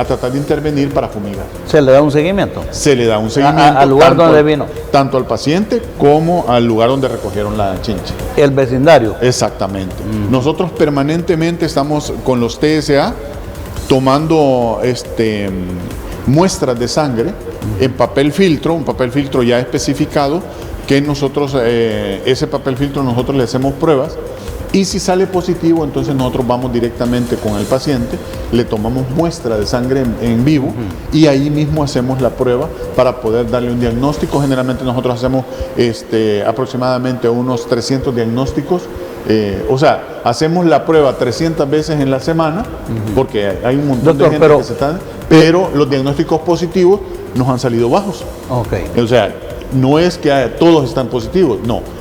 tratar de intervenir para fumigar. ¿Se le da un seguimiento? Se le da un seguimiento al lugar donde vino. Tanto al paciente como al lugar donde recogieron la chinche. El vecindario. Exactamente. Nosotros permanentemente estamos con los TSA tomando muestras de sangre en papel filtro, un papel filtro ya especificado, que nosotros, ese papel filtro nosotros le hacemos pruebas. Y si sale positivo, entonces nosotros vamos directamente con el paciente, le tomamos muestra de sangre en vivo y ahí mismo hacemos la prueba para poder darle un diagnóstico. Generalmente nosotros hacemos aproximadamente unos 300 diagnósticos. O sea, hacemos la prueba 300 veces en la semana, porque hay un montón de gente que se están, pero los diagnósticos positivos nos han salido bajos. Okay. O sea, no es que todos están positivos, no.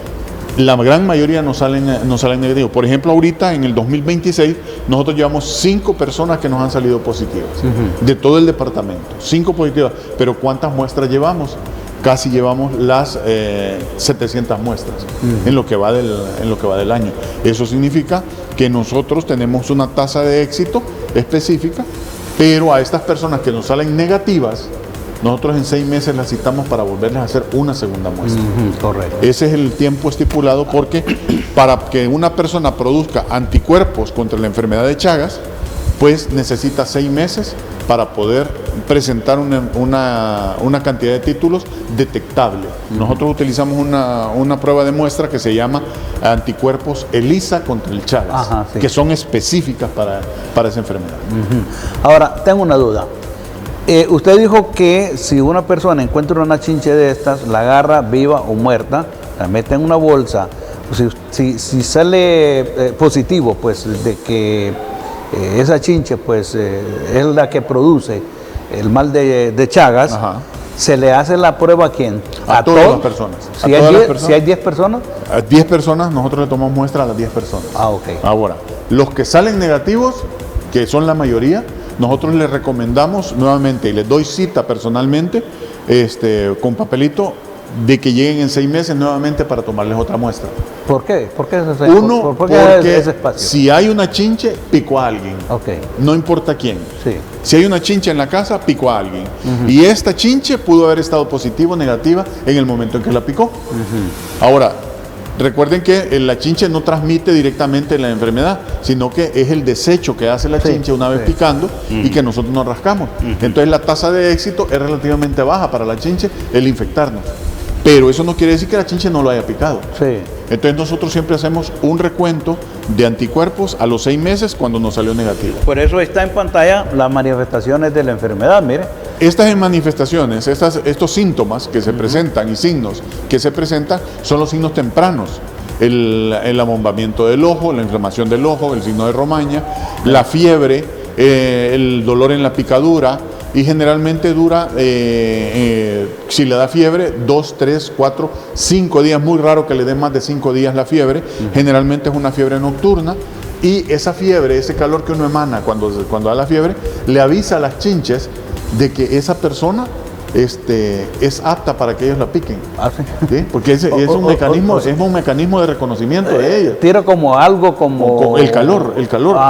La gran mayoría nos salen negativos. Por ejemplo, ahorita en el 2026 nosotros llevamos 5 personas que nos han salido positivas, de todo el departamento, 5 positivas. Pero ¿cuántas muestras llevamos? Casi llevamos las 700 muestras en lo que va del año. Eso significa que nosotros tenemos una tasa de éxito específica, pero a estas personas que nos salen negativas, nosotros en 6 meses las citamos para volverles a hacer una segunda muestra. Correcto. Ese es el tiempo estipulado porque para que una persona produzca anticuerpos contra la enfermedad de Chagas, pues necesita 6 meses para poder presentar una cantidad de títulos detectable. Nosotros utilizamos una prueba de muestra que se llama anticuerpos ELISA contra el Chagas, sí, que son específicas para esa enfermedad. Ahora, tengo una duda. Usted dijo que si una persona encuentra una chinche de estas, la agarra viva o muerta, la mete en una bolsa, si sale positivo, pues de que esa chinche pues es la que produce el mal de Chagas, ¿se le hace la prueba a quién? A todas las personas. Si hay 10 personas. A 10 personas, nosotros le tomamos muestra a las 10 personas. Ok. Ahora, los que salen negativos, que son la mayoría, nosotros les recomendamos nuevamente y les doy cita personalmente con papelito de que lleguen en 6 meses nuevamente para tomarles otra muestra. ¿Por qué? ¿Por qué porque ese espacio? Si hay una chinche, picó a alguien. Okay. No importa quién. Sí. Si hay una chinche en la casa, picó a alguien. Y esta chinche pudo haber estado positiva o negativa en el momento en que la picó. Ahora, recuerden que la chinche no transmite directamente la enfermedad, sino que es el desecho que hace la chinche una vez picando y que nosotros nos rascamos. Entonces la tasa de éxito es relativamente baja para la chinche el infectarnos. Pero eso no quiere decir que la chinche no lo haya picado. Sí. Entonces nosotros siempre hacemos un recuento de anticuerpos a los 6 meses cuando nos salió negativo. Por eso está en pantalla las manifestaciones de la enfermedad, mire. Estas manifestaciones, estos síntomas que se presentan y signos que se presentan son los signos tempranos. El abombamiento del ojo, la inflamación del ojo, el signo de Romaña, la fiebre, el dolor en la picadura, y generalmente dura, si le da fiebre, 2, 3, 4, 5 días. Muy raro que le dé más de 5 días la fiebre. Generalmente es una fiebre nocturna. Y esa fiebre, ese calor que uno emana cuando da la fiebre, le avisa a las chinches de que esa persona es apta para que ellos la piquen. ¿Sí? Porque es un mecanismo de reconocimiento de ellas. Tira como algo como... El calor,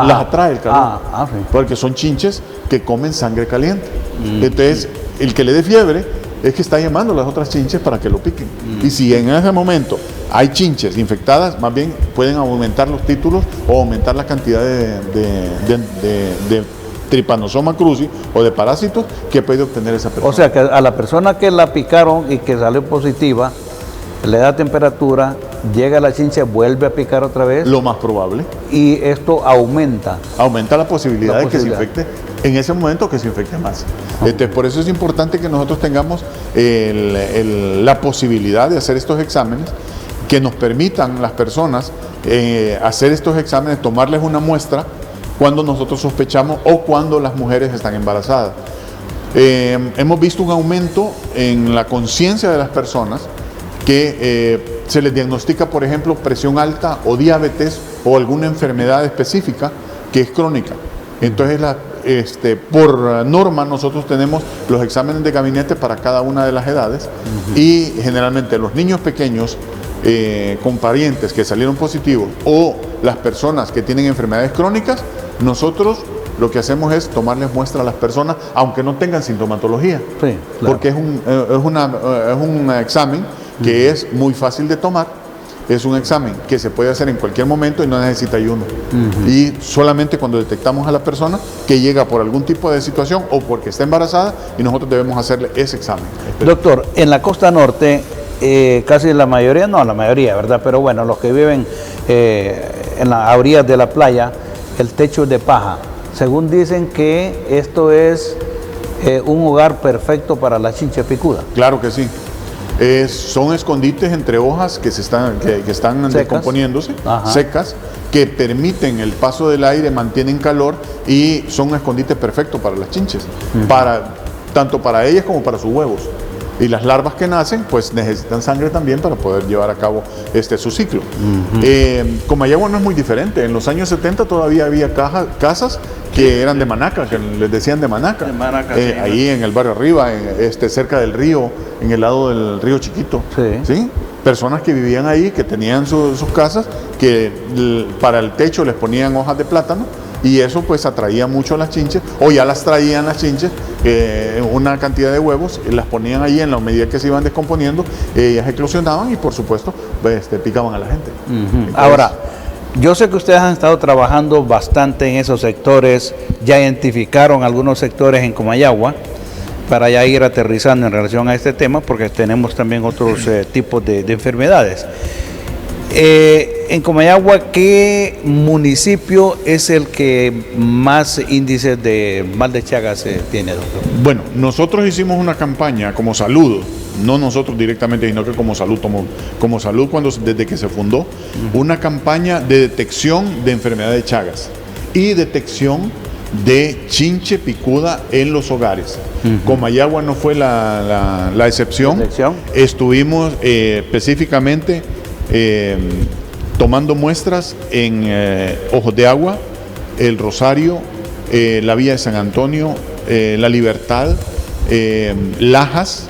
las atrae el calor. Sí. Porque son chinches que comen sangre caliente. Entonces, el que le dé fiebre es que está llamando a las otras chinches para que lo piquen. Y si en ese momento hay chinches infectadas, más bien pueden aumentar los títulos o aumentar la cantidad de Trypanosoma cruzi o de parásitos que puede obtener esa persona. O sea que a la persona que la picaron y que salió positiva, le da temperatura, llega la chinche, vuelve a picar otra vez. Lo más probable. Y esto aumenta. Aumenta la posibilidad de que se infecte en ese momento, que se infecte más. Entonces, por eso es importante que nosotros tengamos la posibilidad de hacer estos exámenes que nos permitan las personas hacer estos exámenes, tomarles una muestra cuando nosotros sospechamos o cuando las mujeres están embarazadas. Hemos visto un aumento en la conciencia de las personas que se les diagnostica, por ejemplo, presión alta o diabetes o alguna enfermedad específica que es crónica. Entonces, por norma, nosotros tenemos los exámenes de gabinete para cada una de las edades y generalmente los niños pequeños con parientes que salieron positivos o las personas que tienen enfermedades crónicas, nosotros lo que hacemos es tomarles muestra a las personas, aunque no tengan sintomatología, Sí, claro. porque es un examen que es muy fácil de tomar. Es un examen que se puede hacer en cualquier momento y no necesita ayuno. Y solamente cuando detectamos a la persona que llega por algún tipo de situación o porque está embarazada, y nosotros debemos hacerle ese examen. Doctor, en la costa norte, casi la mayoría, no la mayoría, ¿verdad? Pero bueno, los que viven en las orillas de la playa, el techo es de paja. Según dicen que esto es un hogar perfecto para la chinche picuda. Claro que sí. Son escondites entre hojas que están Secas. descomponiéndose, Ajá. secas, que permiten el paso del aire, mantienen calor y son un escondite perfecto para las chinches, tanto para ellas como para sus huevos. Y las larvas que nacen, pues necesitan sangre también para poder llevar a cabo su ciclo. Comayagua no es muy diferente. En los años 70 todavía había casas que eran de manaca, que les decían de manaca. De manaca, sí. Ahí en el barrio arriba, cerca del río, en el lado del río Chiquito. Sí. Personas que vivían ahí, que tenían sus casas, que para el techo les ponían hojas de plátano. Y eso pues atraía mucho a las chinches, o ya las traían las chinches, una cantidad de huevos, las ponían ahí en la medida que se iban descomponiendo, ellas eclosionaban y por supuesto picaban a la gente. Entonces, Ahora, yo sé que ustedes han estado trabajando bastante en esos sectores, ya identificaron algunos sectores en Comayagua, para ya ir aterrizando en relación a este tema, porque tenemos también otros tipos de enfermedades. En Comayagua, ¿qué municipio es el que más índices de mal de Chagas tiene, doctor? Bueno, nosotros hicimos una campaña como Salud, no nosotros directamente, sino que como Salud, como Salud desde que se fundó, una campaña de detección de enfermedad de Chagas y detección de chinche picuda en los hogares. Comayagua no fue la excepción. Estuvimos específicamente tomando muestras en Ojos de Agua, El Rosario, la Villa de San Antonio, La Libertad, Lajas,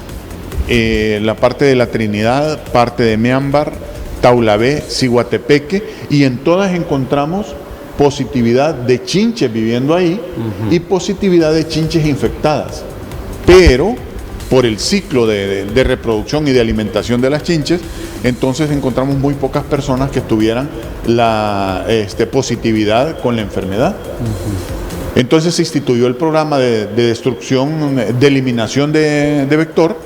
la parte de La Trinidad, parte de Meámbar, Taulabé, Ciguatepeque, y en todas encontramos positividad de chinches viviendo ahí y positividad de chinches infectadas. Pero por el ciclo de reproducción y de alimentación de las chinches, entonces encontramos muy pocas personas que tuvieran la positividad con la enfermedad. Entonces se instituyó el programa de destrucción, de eliminación de vector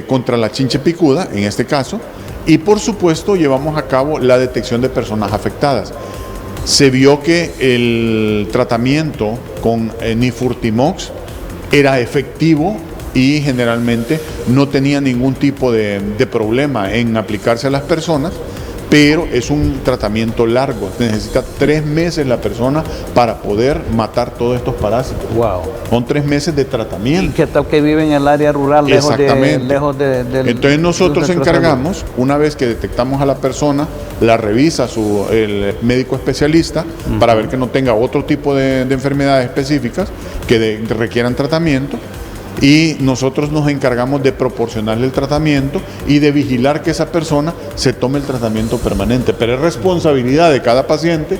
contra la chinche picuda, en este caso, y por supuesto llevamos a cabo la detección de personas afectadas. Se vio que el tratamiento con Nifurtimox era efectivo y generalmente no tenía ningún tipo de problema en aplicarse a las personas, pero es un tratamiento largo, necesita 3 meses la persona para poder matar todos estos parásitos. Wow. Son 3 meses de tratamiento. ¿Y qué tal que viven en el área rural, lejos del... Entonces nosotros encargamos, una vez que detectamos a la persona, la revisa el médico especialista para ver que no tenga otro tipo de enfermedades específicas que requieran tratamiento, y nosotros nos encargamos de proporcionarle el tratamiento y de vigilar que esa persona se tome el tratamiento permanente. Pero es responsabilidad de cada paciente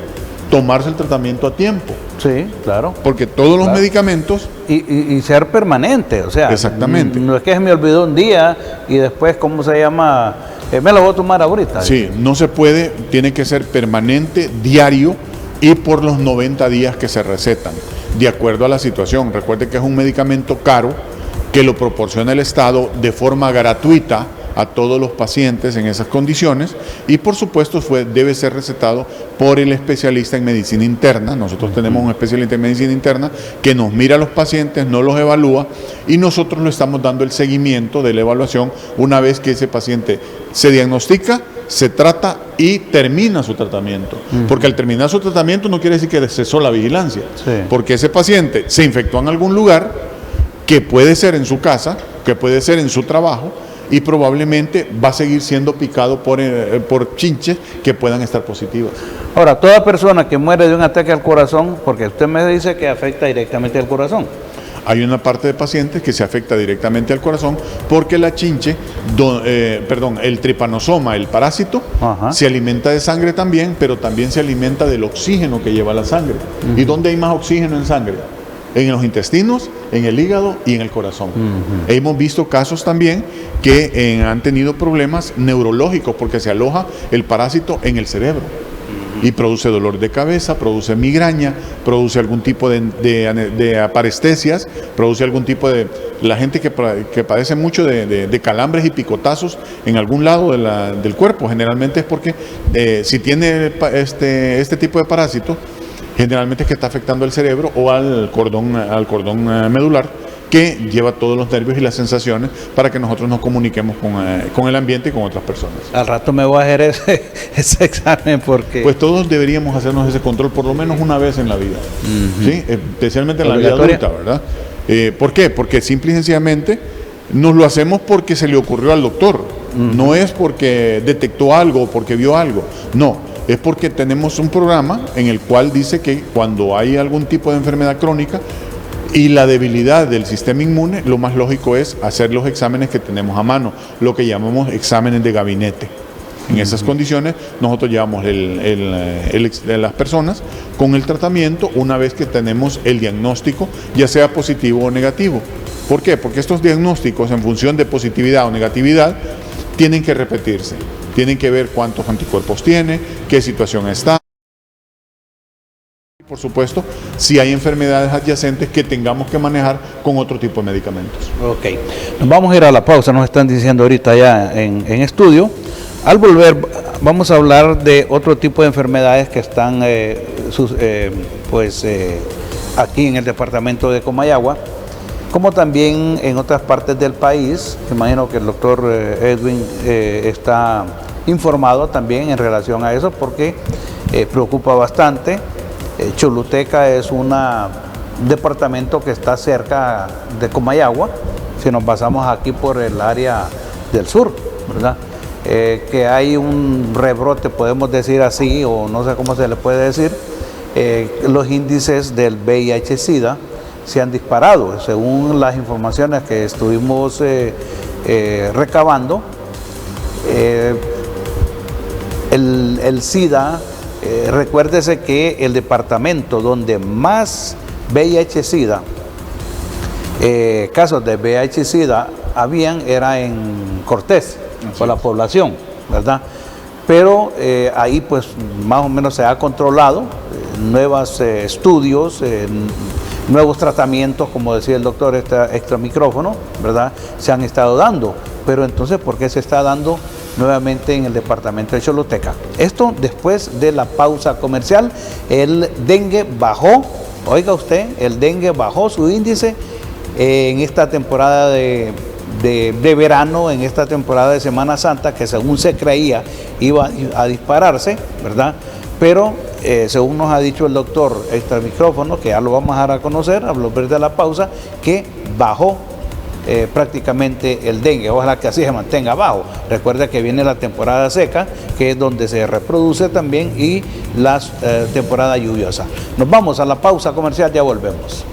tomarse el tratamiento a tiempo. Sí, claro. Porque todos los medicamentos... Y ser permanente, o sea... Exactamente. No es que se me olvidó un día y después, ¿cómo se llama? Me lo voy a tomar ahorita. Sí, no se puede, tiene que ser permanente, diario y por los 90 días que se recetan, de acuerdo a la situación. Recuerde que es un medicamento caro que lo proporciona el Estado de forma gratuita a todos los pacientes en esas condiciones, y por supuesto debe ser recetado por el especialista en medicina interna. Nosotros tenemos un especialista en medicina interna que nos mira a los pacientes, nos los evalúa, y nosotros le estamos dando el seguimiento de la evaluación una vez que ese paciente se diagnostica, se trata y termina su tratamiento. Porque al terminar su tratamiento no quiere decir que cesó la vigilancia, porque ese paciente se infectó en algún lugar, que puede ser en su casa, que puede ser en su trabajo, y probablemente va a seguir siendo picado por chinches que puedan estar positivas. Ahora, toda persona que muere de un ataque al corazón, porque usted me dice que afecta directamente al corazón. Hay una parte de pacientes que se afecta directamente al corazón porque la chinche, el tripanosoma, el parásito, se alimenta de sangre también, pero también se alimenta del oxígeno que lleva la sangre. ¿Y dónde hay más oxígeno en sangre? En los intestinos, en el hígado y en el corazón. Hemos visto casos también que han tenido problemas neurológicos porque se aloja el parásito en el cerebro. Y produce dolor de cabeza, produce migraña, produce algún tipo de aparestesias, produce algún tipo de... La gente que padece mucho de calambres y picotazos en algún lado del cuerpo, generalmente es porque si tiene este tipo de parásito, generalmente es que está afectando el cerebro o al cordón medular, que lleva todos los nervios y las sensaciones para que nosotros nos comuniquemos con el ambiente y con otras personas. Al rato me voy a hacer ese examen porque... Pues todos deberíamos hacernos ese control por lo menos una vez en la vida, ¿sí? Especialmente en la vida adulta, ¿verdad? ¿Por qué? Porque simple y sencillamente nos lo hacemos porque se le ocurrió al doctor, no es porque detectó algo o porque vio algo, no. Es porque tenemos un programa en el cual dice que cuando hay algún tipo de enfermedad crónica y la debilidad del sistema inmune, lo más lógico es hacer los exámenes que tenemos a mano, lo que llamamos exámenes de gabinete. En esas condiciones nosotros llevamos las personas con el tratamiento una vez que tenemos el diagnóstico, ya sea positivo o negativo. ¿Por qué? Porque estos diagnósticos en función de positividad o negatividad tienen que repetirse. Tienen que ver cuántos anticuerpos tiene, qué situación está. Por supuesto, si hay enfermedades adyacentes que tengamos que manejar con otro tipo de medicamentos. Ok, nos vamos a ir a la pausa, nos están diciendo ahorita ya en estudio. Al volver vamos a hablar de otro tipo de enfermedades que están aquí en el departamento de Comayagua, como también en otras partes del país. Imagino que el doctor Edwin está informado también en relación a eso porque preocupa bastante. Choluteca es un departamento que está cerca de Comayagua, si nos basamos aquí por el área del sur, ¿verdad? Que hay un rebrote, podemos decir así, o no sé cómo se le puede decir, los índices del VIH-Sida se han disparado, según las informaciones que estuvimos recabando. El SIDA, recuérdese que el departamento donde más VIH-Sida, casos de VIH-Sida habían, era en Cortés, por la población, ¿verdad? Pero ahí pues más o menos se ha controlado, nuevos estudios, nuevos tratamientos, como decía el doctor extra micrófono, ¿verdad? Se han estado dando, pero entonces ¿por qué se está dando nuevamente en el departamento de Choluteca? Esto después de la pausa comercial. El dengue bajó, oiga usted, el dengue bajó su índice en esta temporada de verano, en esta temporada de Semana Santa, que según se creía iba a dispararse, ¿verdad? Pero según nos ha dicho el doctor extra micrófono, que ya lo vamos a dar a conocer a volver de la pausa, que bajó prácticamente el dengue. Ojalá que así se mantenga bajo. Recuerda que viene la temporada seca, que es donde se reproduce también, y la temporada lluviosa. Nos vamos a la pausa comercial, ya volvemos.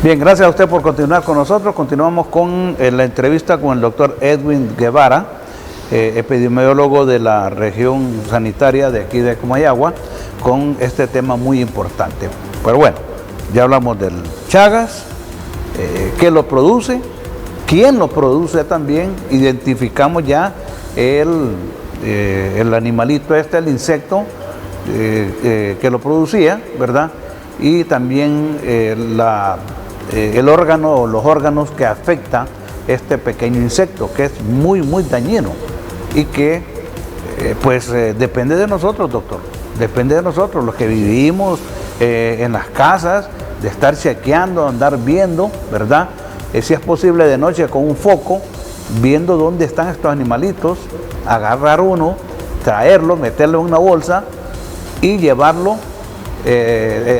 Bien, gracias a usted por continuar con nosotros. Continuamos con la entrevista con el doctor Edwin Guevara, epidemiólogo de la región sanitaria de aquí de Comayagua, con este tema muy importante. Pero bueno, ya hablamos del Chagas, qué lo produce, quién lo produce también, identificamos ya el animalito el insecto que lo producía, ¿verdad? Y también el órgano o los órganos que afecta este pequeño insecto, que es muy, muy dañino y que depende de nosotros, doctor, depende de nosotros, los que vivimos en las casas, de estar chequeando, andar viendo, ¿verdad? Si es posible de noche con un foco, viendo dónde están estos animalitos, agarrar uno, traerlo, meterlo en una bolsa y llevarlo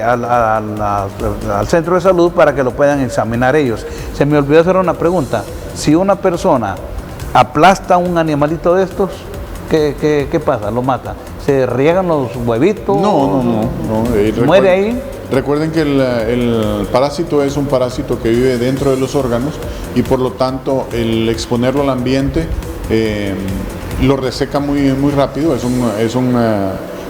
al centro de salud para que lo puedan examinar ellos. Se me olvidó hacer una pregunta. Si una persona aplasta un animalito de estos, ¿qué pasa? ¿Lo mata? ¿Se riegan los huevitos? No. ¿Muere ahí? Recuerden que el parásito es un parásito que vive dentro de los órganos y por lo tanto el exponerlo al ambiente lo reseca muy rápido.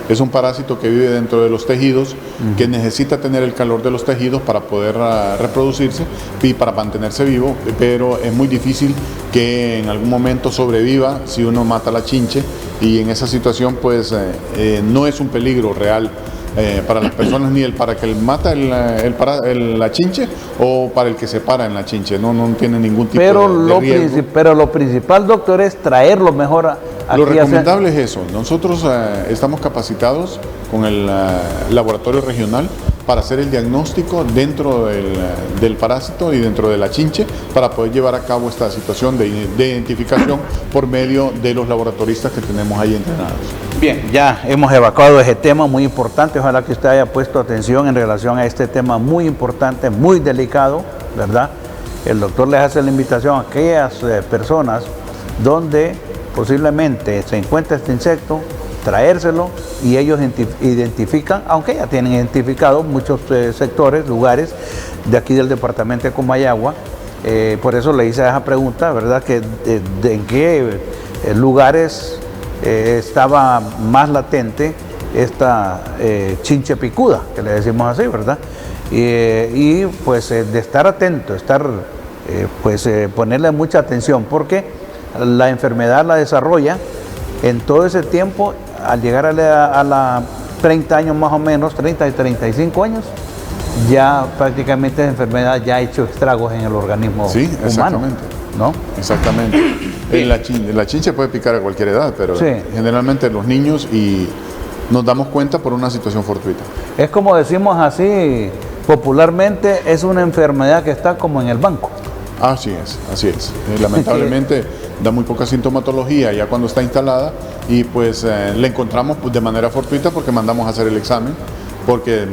Es un parásito que vive dentro de los tejidos, que necesita tener el calor de los tejidos para poder reproducirse y para mantenerse vivo, pero es muy difícil que en algún momento sobreviva si uno mata la chinche, y en esa situación pues no es un peligro real para las personas, ni para que mata la chinche o para el que se para en la chinche, no tiene ningún tipo de riesgo. Pero lo principal, doctor, es traerlo mejor aquí. Lo recomendable es eso. Nosotros estamos capacitados con el laboratorio regional para hacer el diagnóstico dentro del parásito y dentro de la chinche, para poder llevar a cabo esta situación de identificación por medio de los laboratoristas que tenemos ahí entrenados. Bien, ya hemos evacuado ese tema muy importante. Ojalá que usted haya puesto atención en relación a este tema muy importante, muy delicado, ¿verdad? El doctor les hace la invitación a aquellas personas donde posiblemente se encuentra este insecto, traérselo, y ellos identifican, aunque ya tienen identificado muchos sectores, lugares de aquí del departamento de Comayagua. Por eso le hice esa pregunta, ¿verdad? Que en qué lugares estaba más latente esta chinche picuda, que le decimos así, ¿verdad? Y pues de estar atento, ponerle mucha atención, porque la enfermedad la desarrolla en todo ese tiempo. Al llegar a la 30 años más o menos, 30 y 35 años, ya prácticamente la enfermedad ya ha hecho estragos en el organismo humano, ¿no? Exactamente. La chinche puede picar a cualquier edad, pero generalmente los niños, y nos damos cuenta por una situación fortuita. Es como decimos así popularmente, es una enfermedad que está como en el banco. Así es. Lamentablemente da muy poca sintomatología ya cuando está instalada, y pues la encontramos de manera fortuita porque mandamos a hacer el examen, porque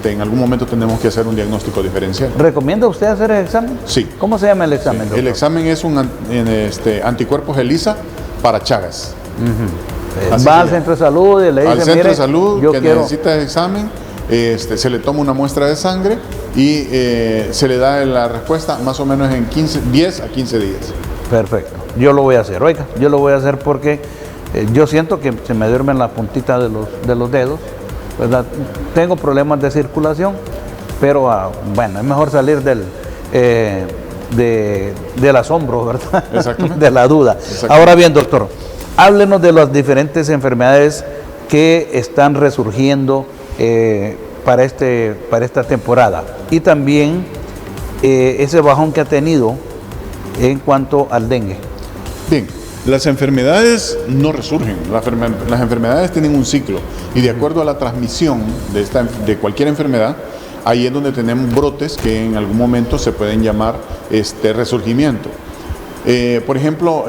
en algún momento tenemos que hacer un diagnóstico diferencial. ¿Recomienda usted hacer el examen? Sí. ¿Cómo se llama el examen, doctor? El examen es un anticuerpos ELISA para Chagas. Va al centro de salud y le dice, al centro de salud yo que quiero... necesita el examen, se le toma una muestra de sangre y se le da la respuesta más o menos en 10 a 15 días. Perfecto, yo lo voy a hacer, oiga, yo lo voy a hacer porque yo siento que se me duermen las puntitas de los dedos, ¿verdad? Tengo problemas de circulación, pero bueno, es mejor salir del asombro, ¿verdad? Exactamente. De la duda. Ahora bien, doctor, háblenos de las diferentes enfermedades que están resurgiendo para esta temporada, y también ese bajón que ha tenido en cuanto al dengue. Bien, las enfermedades no resurgen, las enfermedades tienen un ciclo, y de acuerdo a la transmisión de cualquier enfermedad, ahí es donde tenemos brotes que en algún momento se pueden llamar resurgimiento. Por ejemplo,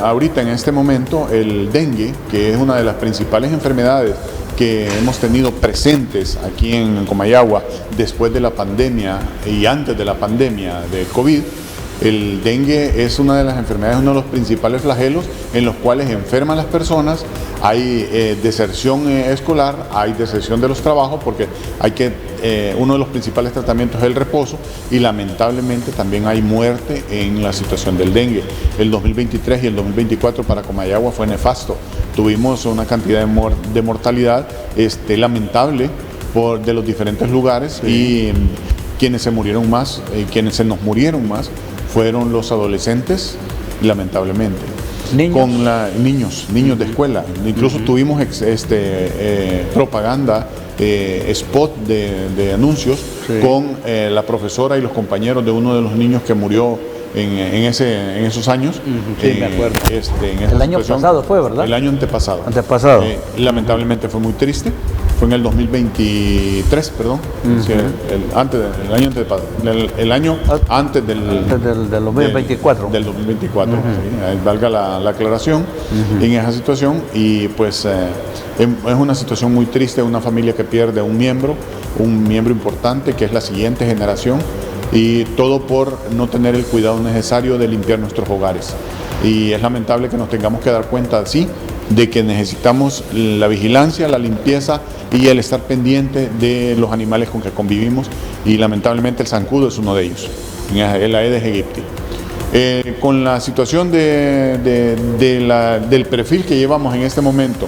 ahorita en este momento el dengue, que es una de las principales enfermedades que hemos tenido presentes aquí en Comayagua después de la pandemia y antes de la pandemia de COVID, El dengue es una de las enfermedades, uno de los principales flagelos en los cuales enferman las personas. Hay deserción escolar, hay deserción de los trabajos, porque uno de los principales tratamientos es el reposo, y lamentablemente también hay muerte en la situación del dengue. El 2023 y el 2024 para Comayagua fue nefasto. Tuvimos una cantidad de mortalidad lamentable de los diferentes lugares, y quienes se murieron más, quienes se nos murieron más, fueron los adolescentes, lamentablemente. ¿Niños? Niños de escuela. Incluso tuvimos propaganda, spot de anuncios con la profesora y los compañeros de uno de los niños que murió en esos años. Sí, me acuerdo. El año pasado fue, ¿verdad? El año antepasado. Lamentablemente fue muy triste. Fue en el 2023, perdón. Sí, el año antes del 2024. Del 2024, sí, valga la aclaración, en esa situación. Y pues es una situación muy triste, una familia que pierde un miembro importante, que es la siguiente generación, y todo por no tener el cuidado necesario de limpiar nuestros hogares. Y es lamentable que nos tengamos que dar cuenta, sí, de que necesitamos la vigilancia, la limpieza y el estar pendiente de los animales con que convivimos, y lamentablemente el zancudo es uno de ellos, el Aedes aegypti. Con la situación del perfil que llevamos en este momento,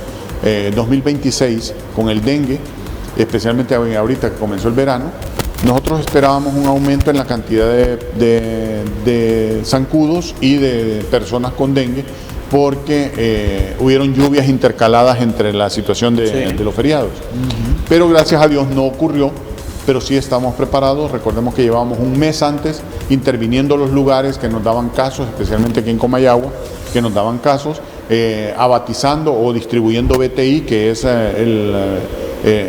2026, con el dengue, especialmente ahorita que comenzó el verano, nosotros esperábamos un aumento en la cantidad de zancudos y de personas con dengue, porque hubieron lluvias intercaladas entre la situación de los feriados. Pero gracias a Dios no ocurrió, pero sí estamos preparados. Recordemos que llevábamos un mes antes interviniendo los lugares que nos daban casos, especialmente aquí en Comayagua, que nos daban casos, abatizando o distribuyendo BTI, que es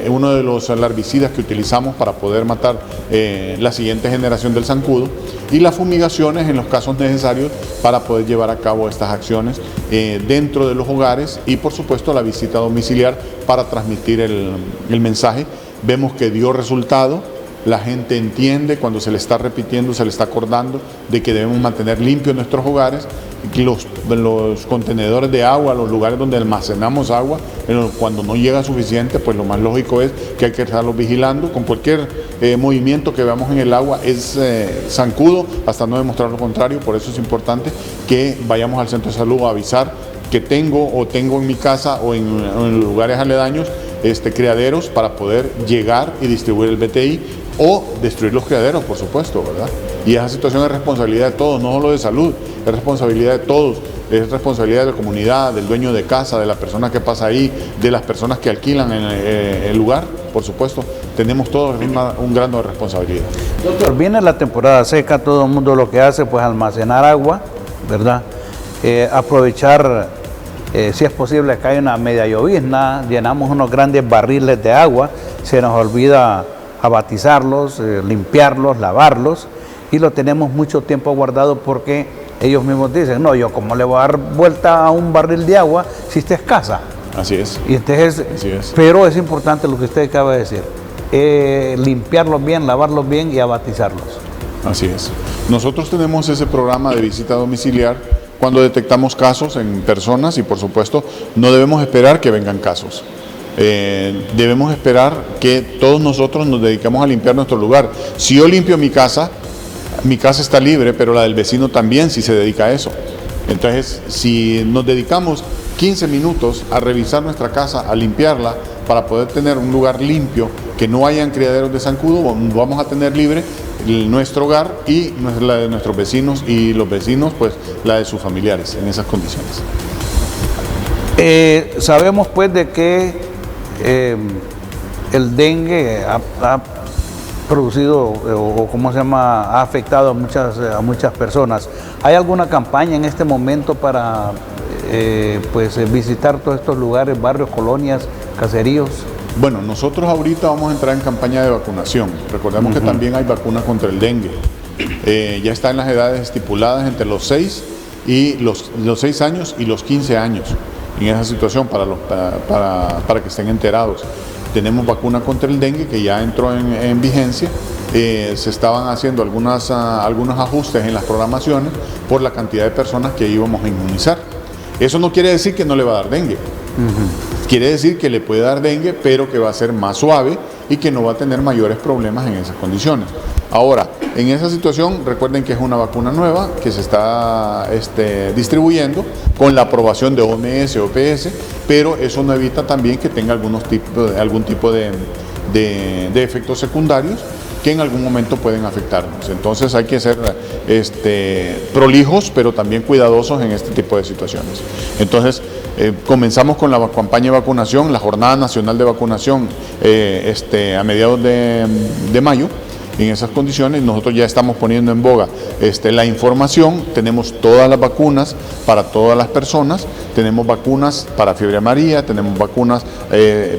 uno de los larvicidas que utilizamos para poder matar la siguiente generación del zancudo, y las fumigaciones en los casos necesarios para poder llevar a cabo estas acciones dentro de los hogares, y por supuesto la visita domiciliar para transmitir el mensaje. Vemos que dio resultado. La gente entiende cuando se le está repitiendo, se le está acordando de que debemos mantener limpios nuestros hogares, los contenedores de agua, los lugares donde almacenamos agua, cuando no llega suficiente, pues lo más lógico es que hay que estarlos vigilando. Con cualquier movimiento que veamos en el agua es zancudo, hasta no demostrar lo contrario. Por eso es importante que vayamos al centro de salud a avisar que tengo en mi casa o en lugares aledaños criaderos, para poder llegar y distribuir el BTI o destruir los criaderos, por supuesto, ¿verdad? Y esa situación es responsabilidad de todos, no solo de salud, es responsabilidad de todos, es responsabilidad de la comunidad, del dueño de casa, de la persona que pasa ahí, de las personas que alquilan el lugar, por supuesto. Tenemos todos un grado de responsabilidad. Doctor, viene la temporada seca, todo el mundo lo que hace pues almacenar agua, ¿verdad? Aprovechar, si es posible que haya una media llovizna, llenamos unos grandes barriles de agua, se nos olvida abatizarlos, limpiarlos, lavarlos, y lo tenemos mucho tiempo guardado, porque ellos mismos dicen, no, yo cómo le voy a dar vuelta a un barril de agua si esta es casa. Así es. Y entonces, Así es. Pero es importante lo que usted acaba de decir, limpiarlos bien, lavarlos bien y abatizarlos. Así es. Nosotros tenemos ese programa de visita domiciliar cuando detectamos casos en personas, y por supuesto no debemos esperar que vengan casos. Debemos esperar que todos nosotros nos dediquemos a limpiar nuestro lugar. Si yo limpio mi casa está libre, pero la del vecino también, si se dedica a eso. Entonces, si nos dedicamos 15 minutos a revisar nuestra casa, a limpiarla, para poder tener un lugar limpio, que no hayan criaderos de zancudo, vamos a tener libre nuestro hogar y la de nuestros vecinos, y los vecinos pues la de sus familiares, en esas condiciones. Sabemos pues de que el dengue ha producido, o cómo se llama, ha afectado a muchas personas. ¿Hay alguna campaña en este momento para visitar todos estos lugares, barrios, colonias, caseríos? Bueno, nosotros ahorita vamos a entrar en campaña de vacunación. Recordemos que también hay vacuna contra el dengue. Ya está en las edades estipuladas entre los 6 años y los 15 años. En esa situación, para que estén enterados. Tenemos vacuna contra el dengue que ya entró en vigencia, se estaban haciendo algunos ajustes en las programaciones por la cantidad de personas que íbamos a inmunizar. Eso no quiere decir que no le va a dar dengue. Quiere decir que le puede dar dengue, pero que va a ser más suave y que no va a tener mayores problemas en esas condiciones. Ahora, en esa situación, recuerden que es una vacuna nueva que se está distribuyendo con la aprobación de OMS, OPS, pero eso no evita también que tenga algún tipo de efectos secundarios que en algún momento pueden afectarnos. Entonces hay que ser prolijos, pero también cuidadosos en este tipo de situaciones. Entonces, comenzamos con la campaña de vacunación, la Jornada Nacional de Vacunación a mediados de mayo. En esas condiciones nosotros ya estamos poniendo en boga la información. Tenemos todas las vacunas para todas las personas, tenemos vacunas para fiebre amarilla, tenemos vacunas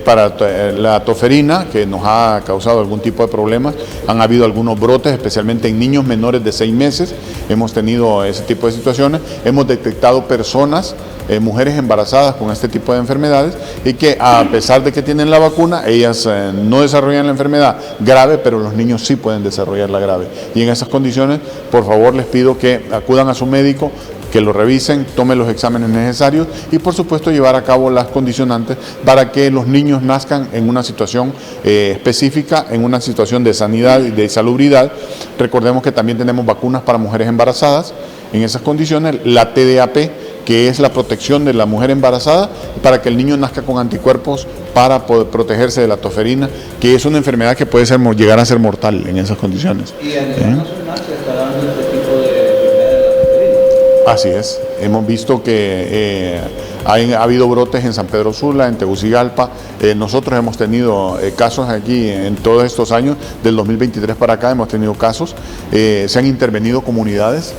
para la toferina, que nos ha causado algún tipo de problemas. Han habido algunos brotes, especialmente en niños menores de 6 meses, hemos tenido ese tipo de situaciones. Hemos detectado personas, mujeres embarazadas con este tipo de enfermedades, y que a pesar de que tienen la vacuna, ellas no desarrollan la enfermedad grave, pero los niños sí pueden desarrollar la grave. Y en esas condiciones, por favor, les pido que acudan a su médico, que lo revisen, tomen los exámenes necesarios y por supuesto llevar a cabo las condicionantes para que los niños nazcan en una situación específica, en una situación de sanidad y de salubridad. Recordemos que también tenemos vacunas para mujeres embarazadas. En esas condiciones, la TDAP, que es la protección de la mujer embarazada, para que el niño nazca con anticuerpos para poder protegerse de la toferina, que es una enfermedad que puede llegar a ser mortal en esas condiciones. ¿Y a nivel nacional se está dando este tipo de enfermedad de la toferina? Así es, hemos visto que ha habido brotes en San Pedro Sula, en Tegucigalpa. Nosotros hemos tenido casos aquí en todos estos años, del 2023 para acá hemos tenido casos. Se han intervenido comunidades.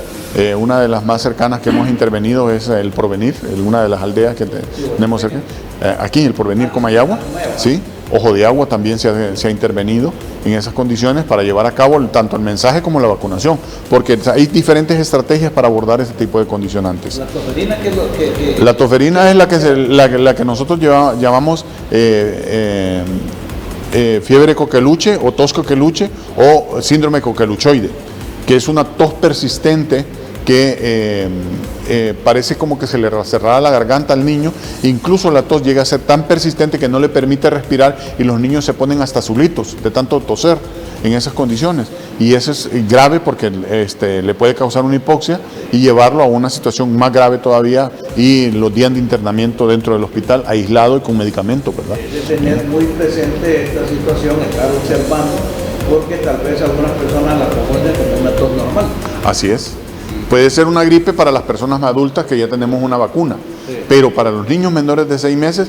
Una de las más cercanas que hemos intervenido es El Porvenir, una de las aldeas que tenemos cerca. Aquí en El Porvenir, Comayagua, ¿sí? Ojo de Agua también se ha intervenido en esas condiciones para llevar a cabo tanto el mensaje como la vacunación, porque hay diferentes estrategias para abordar este tipo de condicionantes. ¿La toferina qué es lo que...? La toferina es la que nosotros llamamos fiebre coqueluche o tos coqueluche o síndrome coqueluchoide, que es una tos persistente que parece como que se le cerrara la garganta al niño. Incluso la tos llega a ser tan persistente que no le permite respirar y los niños se ponen hasta azulitos de tanto toser en esas condiciones. Y eso es grave porque le puede causar una hipoxia y llevarlo a una situación más grave todavía, y los días de internamiento dentro del hospital aislado y con medicamentos, ¿verdad? Es de tener muy presente esta situación, estar observando, porque tal vez algunas personas la confunden como una tos normal. Así es. Puede ser una gripe para las personas adultas que ya tenemos una vacuna, sí, pero para los niños menores de 6 meses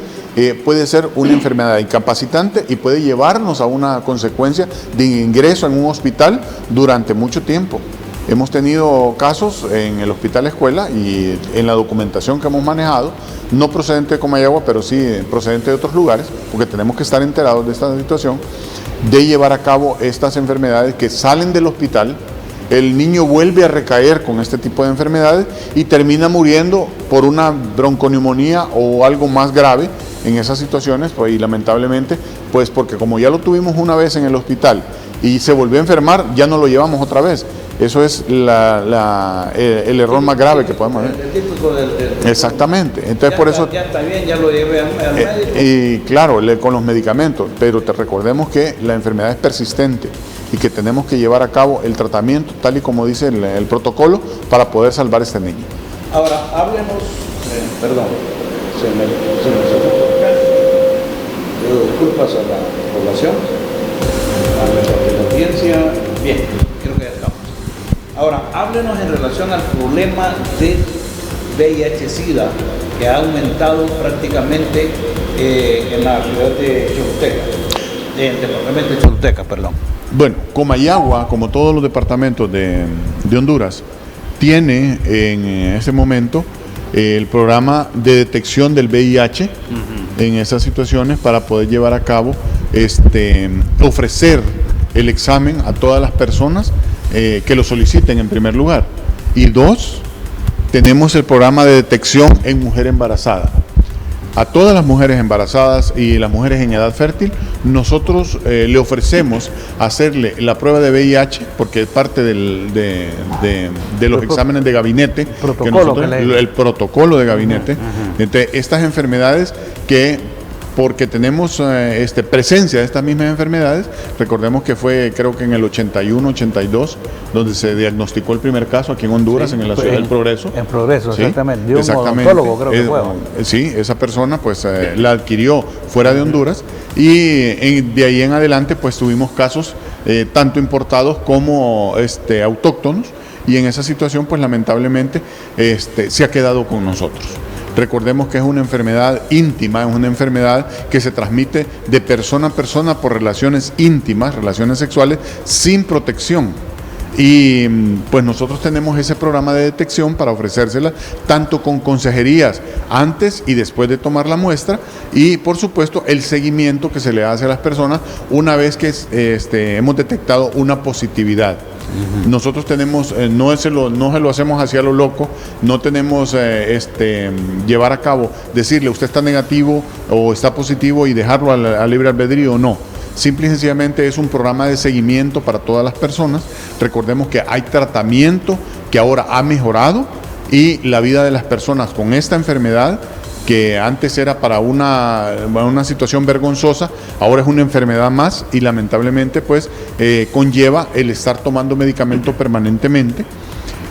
puede ser una enfermedad incapacitante y puede llevarnos a una consecuencia de ingreso en un hospital durante mucho tiempo. Hemos tenido casos en el Hospital Escuela y en la documentación que hemos manejado, no procedente de Comayagua, pero sí procedente de otros lugares, porque tenemos que estar enterados de esta situación, de llevar a cabo estas enfermedades que salen del hospital. El niño vuelve a recaer con este tipo de enfermedades y termina muriendo por una bronconeumonía o algo más grave en esas situaciones, pues, y lamentablemente, pues porque como ya lo tuvimos una vez en el hospital y se volvió a enfermar, ya no lo llevamos otra vez. Eso es el error más grave que podemos hacer. El típico del exactamente. Entonces, por eso... Ya está bien, ya lo llevé al médico. Y claro, con los medicamentos, pero te recordemos que la enfermedad es persistente y que tenemos que llevar a cabo el tratamiento tal y como dice el protocolo para poder salvar a este niño. Ahora, háblenos, perdón, se me sacó por acá. Pido disculpas a la población, a nuestra audiencia. Bien, creo que ya estamos. Ahora, háblenos en relación al problema de VIH-Sida, que ha aumentado prácticamente en la ciudad de Choluteca, en el departamento de Choluteca, perdón. Bueno, Comayagua, como todos los departamentos de Honduras, tiene en este momento el programa de detección del VIH en esas situaciones para poder llevar a cabo, ofrecer el examen a todas las personas que lo soliciten en primer lugar. Y 2, tenemos el programa de detección en mujer embarazada. a todas las mujeres embarazadas y las mujeres en edad fértil, nosotros le ofrecemos hacerle la prueba de VIH, porque es parte de los exámenes de gabinete, el protocolo de gabinete. Entre estas enfermedades porque tenemos presencia de estas mismas enfermedades. Recordemos que fue, creo que en el 81, 82, donde se diagnosticó el primer caso aquí en Honduras, en la ciudad del Progreso. En Progreso, ¿sí? exactamente. De un odontólogo, creo que fue. Sí, esa persona pues la adquirió fuera de Honduras, y de ahí en adelante pues tuvimos casos tanto importados como autóctonos, y en esa situación pues lamentablemente se ha quedado con nosotros. Recordemos que es una enfermedad íntima, es una enfermedad que se transmite de persona a persona por relaciones íntimas, relaciones sexuales, sin protección. Y pues nosotros tenemos ese programa de detección para ofrecérsela tanto con consejerías antes y después de tomar la muestra, y por supuesto el seguimiento que se le hace a las personas una vez que hemos detectado una positividad. Nosotros tenemos, no se lo hacemos hacia lo loco, no tenemos llevar a cabo, decirle usted está negativo o está positivo y dejarlo a libre albedrío, no. Simple y sencillamente es un programa de seguimiento para todas las personas. Recordemos que hay tratamiento que ahora ha mejorado, y la vida de las personas con esta enfermedad, que antes era para una situación vergonzosa, ahora es una enfermedad más, y lamentablemente pues conlleva el estar tomando medicamento permanentemente.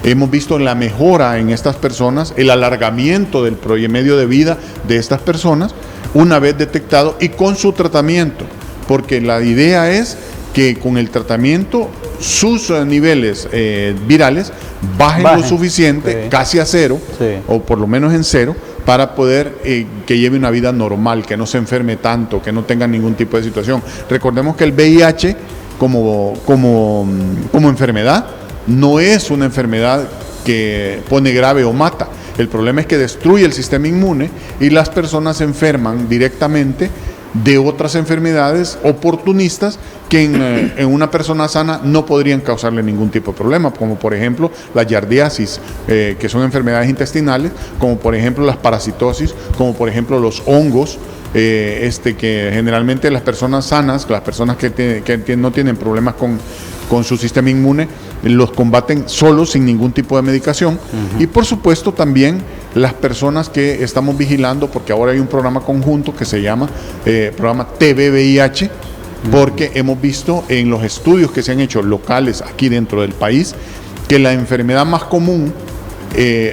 Hemos visto la mejora en estas personas, el alargamiento del promedio de vida de estas personas una vez detectado y con su tratamiento, porque la idea es que con el tratamiento sus niveles virales bajen lo suficiente, sí, casi a cero, sí, o por lo menos en cero, para poder que lleve una vida normal, que no se enferme tanto, que no tenga ningún tipo de situación. Recordemos que el VIH como enfermedad no es una enfermedad que pone grave o mata. El problema es que destruye el sistema inmune y las personas se enferman directamente de otras enfermedades oportunistas que en una persona sana no podrían causarle ningún tipo de problema, como por ejemplo la yardiasis, que son enfermedades intestinales, como por ejemplo las parasitosis, como por ejemplo los hongos, que generalmente las personas sanas, las personas que no tienen problemas con su sistema inmune, los combaten solos sin ningún tipo de medicación. Y por supuesto también las personas que estamos vigilando, porque ahora hay un programa conjunto que se llama programa TB-VIH, porque hemos visto en los estudios que se han hecho locales aquí dentro del país que la enfermedad más común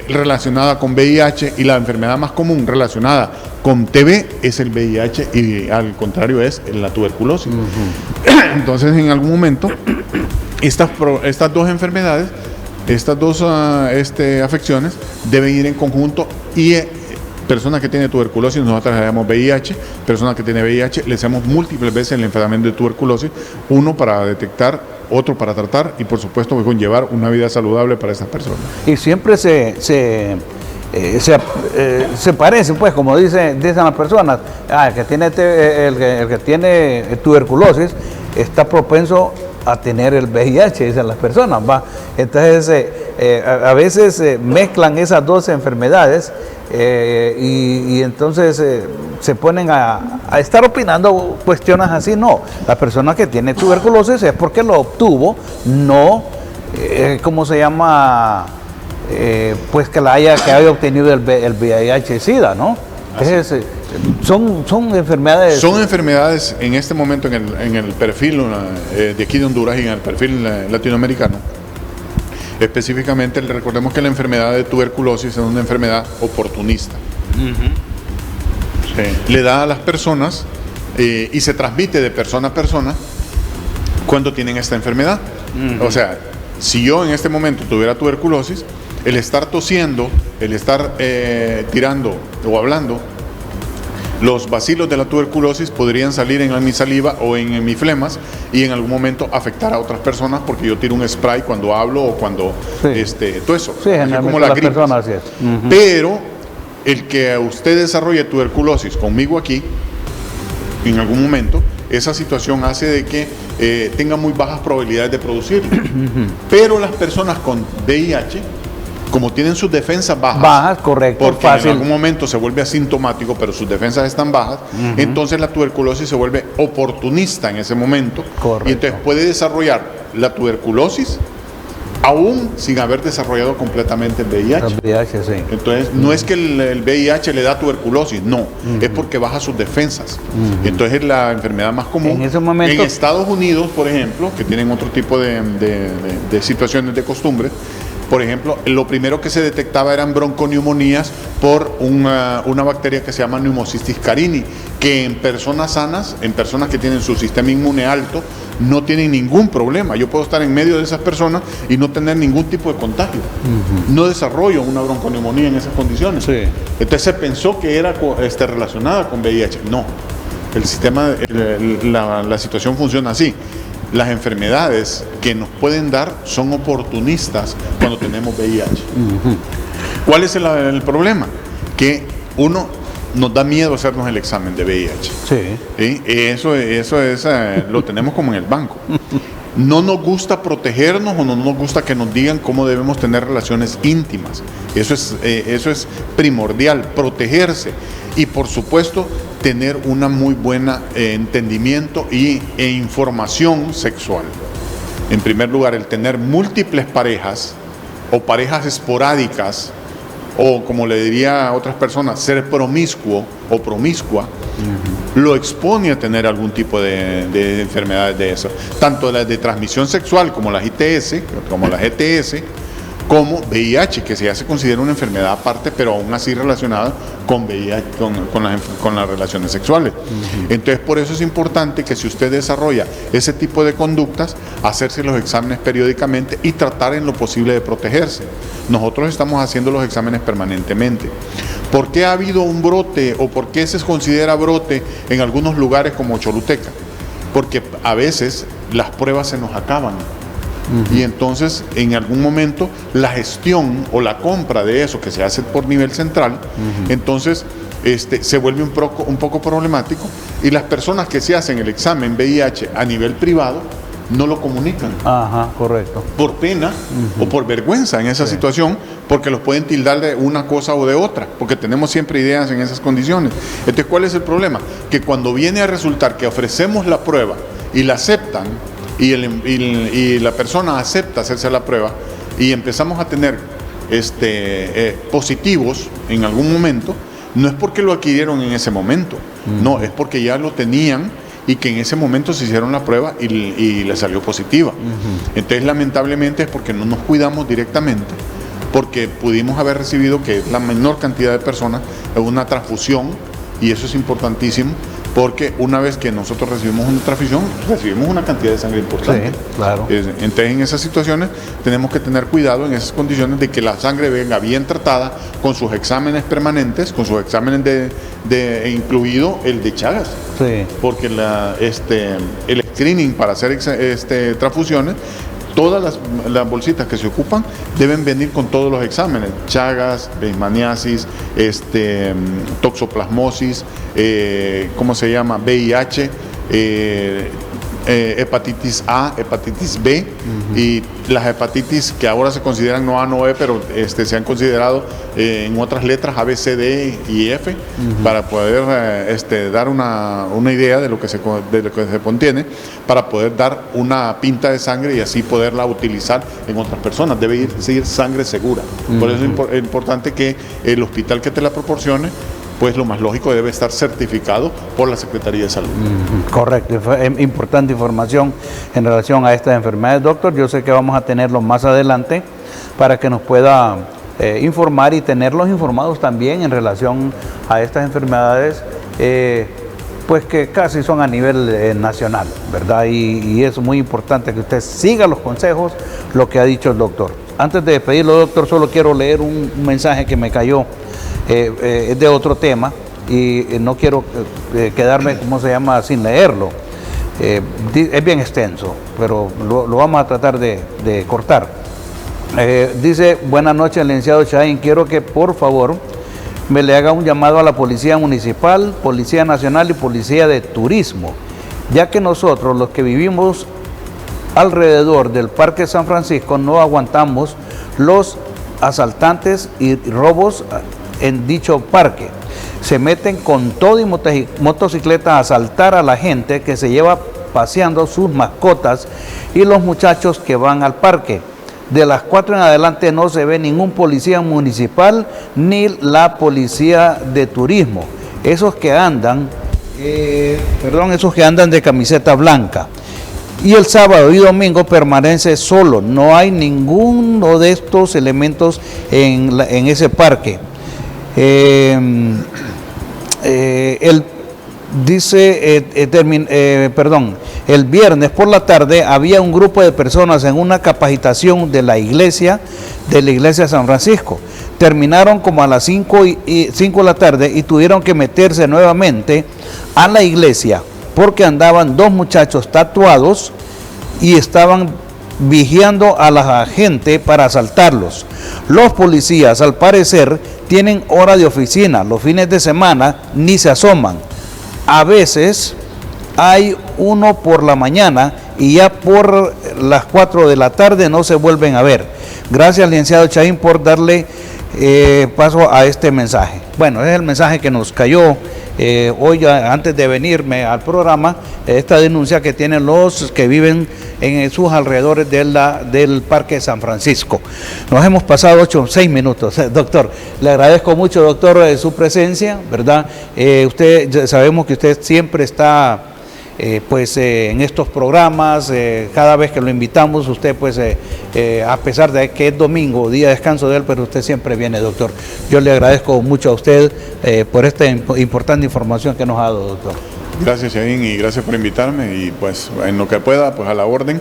relacionada con VIH y la enfermedad más común relacionada con TB es el VIH, y al contrario es la tuberculosis. Entonces en algún momento estas dos enfermedades, estas dos afecciones deben ir en conjunto, y personas que tienen tuberculosis nosotros le llamamos VIH, personas que tienen VIH le hacemos múltiples veces el enfriamiento de tuberculosis, uno para detectar, otro para tratar, y por supuesto conllevar una vida saludable para esas personas. Y siempre se parece, pues, como dicen las personas, el que tiene tuberculosis está propenso a tener el VIH, dicen las personas, ¿va? Entonces a veces mezclan esas dos enfermedades, y entonces se ponen a estar opinando cuestiones así. No, la persona que tiene tuberculosis es porque lo obtuvo, no, ¿cómo se llama? Pues que haya obtenido el VIH-Sida, ¿no? Son enfermedades. Son enfermedades en este momento en el perfil de aquí de Honduras y en el perfil latinoamericano. Específicamente, recordemos que la enfermedad de tuberculosis es una enfermedad oportunista. Sí. Le da a las personas y se transmite de persona a persona cuando tienen esta enfermedad. O sea, si yo en este momento tuviera tuberculosis, el estar tosiendo, el estar tirando o hablando, los bacilos de la tuberculosis podrían salir en mi saliva o en mis flemas y en algún momento afectar a otras personas, porque yo tiro un spray cuando hablo o cuando toso. Sí, como la gripe. Pero el que usted desarrolle tuberculosis conmigo aquí, en algún momento, esa situación hace de que tenga muy bajas probabilidades de producirlo. Pero las personas con VIH, como tienen sus defensas bajas. Bajas, correcto, Porque fácil. en algún momento se vuelve asintomático, pero sus defensas están bajas. Entonces la tuberculosis se vuelve oportunista en ese momento. Correcto. Y entonces puede desarrollar la tuberculosis aún sin haber desarrollado completamente el VIH. El VIH, sí. Entonces, no es que el VIH le da tuberculosis, no, es porque baja sus defensas. Entonces, es la enfermedad más común. En ese momento- En Estados Unidos, por ejemplo, que tienen otro tipo de situaciones de costumbre, por ejemplo, lo primero que se detectaba eran bronconeumonías por una bacteria que se llama Pneumocystis carini, que en personas sanas, en personas que tienen su sistema inmune alto, no tienen ningún problema. Yo puedo estar en medio de esas personas y no tener ningún tipo de contagio. No desarrollo una bronconeumonía en esas condiciones. Sí. Entonces se pensó que era relacionada con VIH. No. El sistema, la situación funciona así. Las enfermedades que nos pueden dar son oportunistas cuando tenemos VIH. ¿Cuál es el problema? Que uno nos da miedo hacernos el examen de VIH. Sí. ¿Sí? Eso es, lo tenemos como en el banco. No nos gusta protegernos o no nos gusta que nos digan cómo debemos tener relaciones íntimas. Eso es primordial, protegerse. Y por supuesto, tener una muy buena entendimiento e información sexual. En primer lugar, el tener múltiples parejas o parejas esporádicas, o como le diría a otras personas, ser promiscuo o promiscua, lo expone a tener algún tipo de enfermedades de eso. Tanto las de transmisión sexual como las ITS, como las ETS, como VIH, que ya se considera una enfermedad aparte, pero aún así relacionada con VIH, con las relaciones sexuales. Entonces, por eso es importante que si usted desarrolla ese tipo de conductas, hacerse los exámenes periódicamente y tratar en lo posible de protegerse. Nosotros estamos haciendo los exámenes permanentemente. ¿Por qué ha habido un brote o por qué se considera brote en algunos lugares como Choluteca? Porque a veces las pruebas se nos acaban. Y entonces en algún momento la gestión o la compra de eso que se hace por nivel central, entonces se vuelve un poco problemático, y las personas que se hacen el examen VIH a nivel privado no lo comunican. Ajá, correcto. Por pena o por vergüenza en esa situación, porque los pueden tildar de una cosa o de otra, porque tenemos siempre ideas en esas condiciones. Entonces, ¿cuál es el problema? Que cuando viene a resultar que ofrecemos la prueba y la aceptan, y la persona acepta hacerse la prueba, y empezamos a tener positivos en algún momento, no es porque lo adquirieron en ese momento, no, es porque ya lo tenían y que en ese momento se hicieron la prueba y le salió positiva. Entonces, lamentablemente, es porque no nos cuidamos directamente, porque pudimos haber recibido, que es la menor cantidad de personas, una transfusión, y eso es importantísimo, porque una vez que nosotros recibimos una transfusión, recibimos una cantidad de sangre importante. Sí, claro. Entonces, en esas situaciones tenemos que tener cuidado en esas condiciones de que la sangre venga bien tratada, con sus exámenes permanentes, con sus exámenes incluido el de Chagas. Sí. Porque el screening para hacer transfusiones, todas las bolsitas que se ocupan deben venir con todos los exámenes: Chagas, leishmaniasis, toxoplasmosis, ¿cómo se llama? VIH, hepatitis A, hepatitis B, y las hepatitis que ahora se consideran no A, no B, pero se han considerado en otras letras A, B, C, D y F, para poder dar una idea de lo que se contiene, para poder dar una pinta de sangre y así poderla utilizar en otras personas. Debe ser sangre segura. Por eso es importante que el hospital que te la proporcione, pues lo más lógico, debe estar certificado por la Secretaría de Salud. Correcto, importante información en relación a estas enfermedades, doctor. Yo sé que vamos a tenerlo más adelante para que nos pueda informar y tenerlos informados también en relación a estas enfermedades, pues que casi son a nivel nacional, ¿verdad? Y es muy importante que usted siga los consejos, lo que ha dicho el doctor. Antes de despedirlo, doctor, solo quiero leer un mensaje que me cayó. Es de otro tema y no quiero quedarme, ¿cómo se llama?, sin leerlo. Es bien extenso, pero lo vamos a tratar de cortar. Dice: buenas noches, licenciado Chaín, quiero que por favor me le haga un llamado a la Policía Municipal, Policía Nacional y Policía de Turismo, ya que nosotros, los que vivimos alrededor del Parque San Francisco, no aguantamos los asaltantes y robos en dicho parque. Se meten con todo y motocicletas a asaltar a la gente que se lleva paseando sus mascotas y los muchachos que van al parque. De las 4 en adelante no se ve ningún policía municipal ni la policía de turismo. Esos que andan de camiseta blanca. Y el sábado y domingo permanece solo. No hay ninguno de estos elementos en ese parque. El viernes por la tarde había un grupo de personas en una capacitación de la iglesia de San Francisco. Terminaron como a las 5 de la tarde y tuvieron que meterse nuevamente a la iglesia porque andaban 2 muchachos tatuados y estaban vigiando a la gente para asaltarlos. Los policías, al parecer, tienen hora de oficina. Los fines de semana ni se asoman. A veces hay uno por la mañana y ya por las 4 de la tarde no se vuelven a ver. Gracias, licenciado Chaín, por darle paso a este mensaje. Bueno, es el mensaje que nos cayó hoy antes de venirme al programa, esta denuncia que tienen los que viven en sus alrededores del Parque San Francisco. Nos hemos pasado 6 minutos, doctor. Le agradezco mucho, doctor, su presencia, ¿verdad? Sabemos que usted siempre está en estos programas, cada vez que lo invitamos, usted a pesar de que es domingo, día de descanso de él, pero usted siempre viene, doctor. Yo le agradezco mucho a usted por esta importante información que nos ha dado, doctor. Gracias, Chaín, y gracias por invitarme, y pues en lo que pueda, pues a la orden,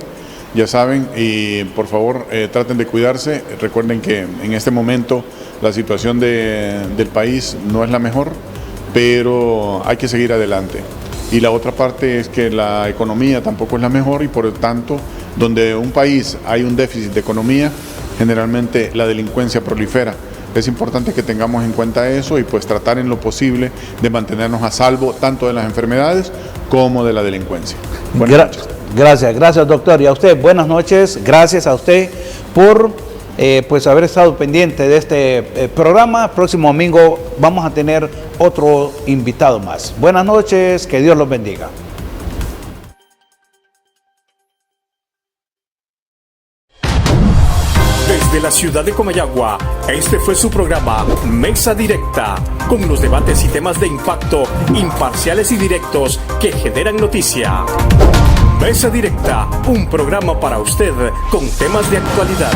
ya saben, y por favor traten de cuidarse. Recuerden que en este momento la situación del país no es la mejor, pero hay que seguir adelante. Y la otra parte es que la economía tampoco es la mejor y por lo tanto, donde un país hay un déficit de economía, generalmente la delincuencia prolifera. Es importante que tengamos en cuenta eso y pues tratar en lo posible de mantenernos a salvo tanto de las enfermedades como de la delincuencia. Buenas noches. Gracias, doctor. Y a usted, buenas noches. Gracias a usted por haber estado pendiente de este programa. Próximo domingo vamos a tener otro invitado más. Buenas noches, que Dios los bendiga. Desde la ciudad de Comayagua, este fue su programa Mesa Directa, con los debates y temas de impacto, imparciales y directos que generan noticia. Mesa Directa, un programa para usted con temas de actualidad.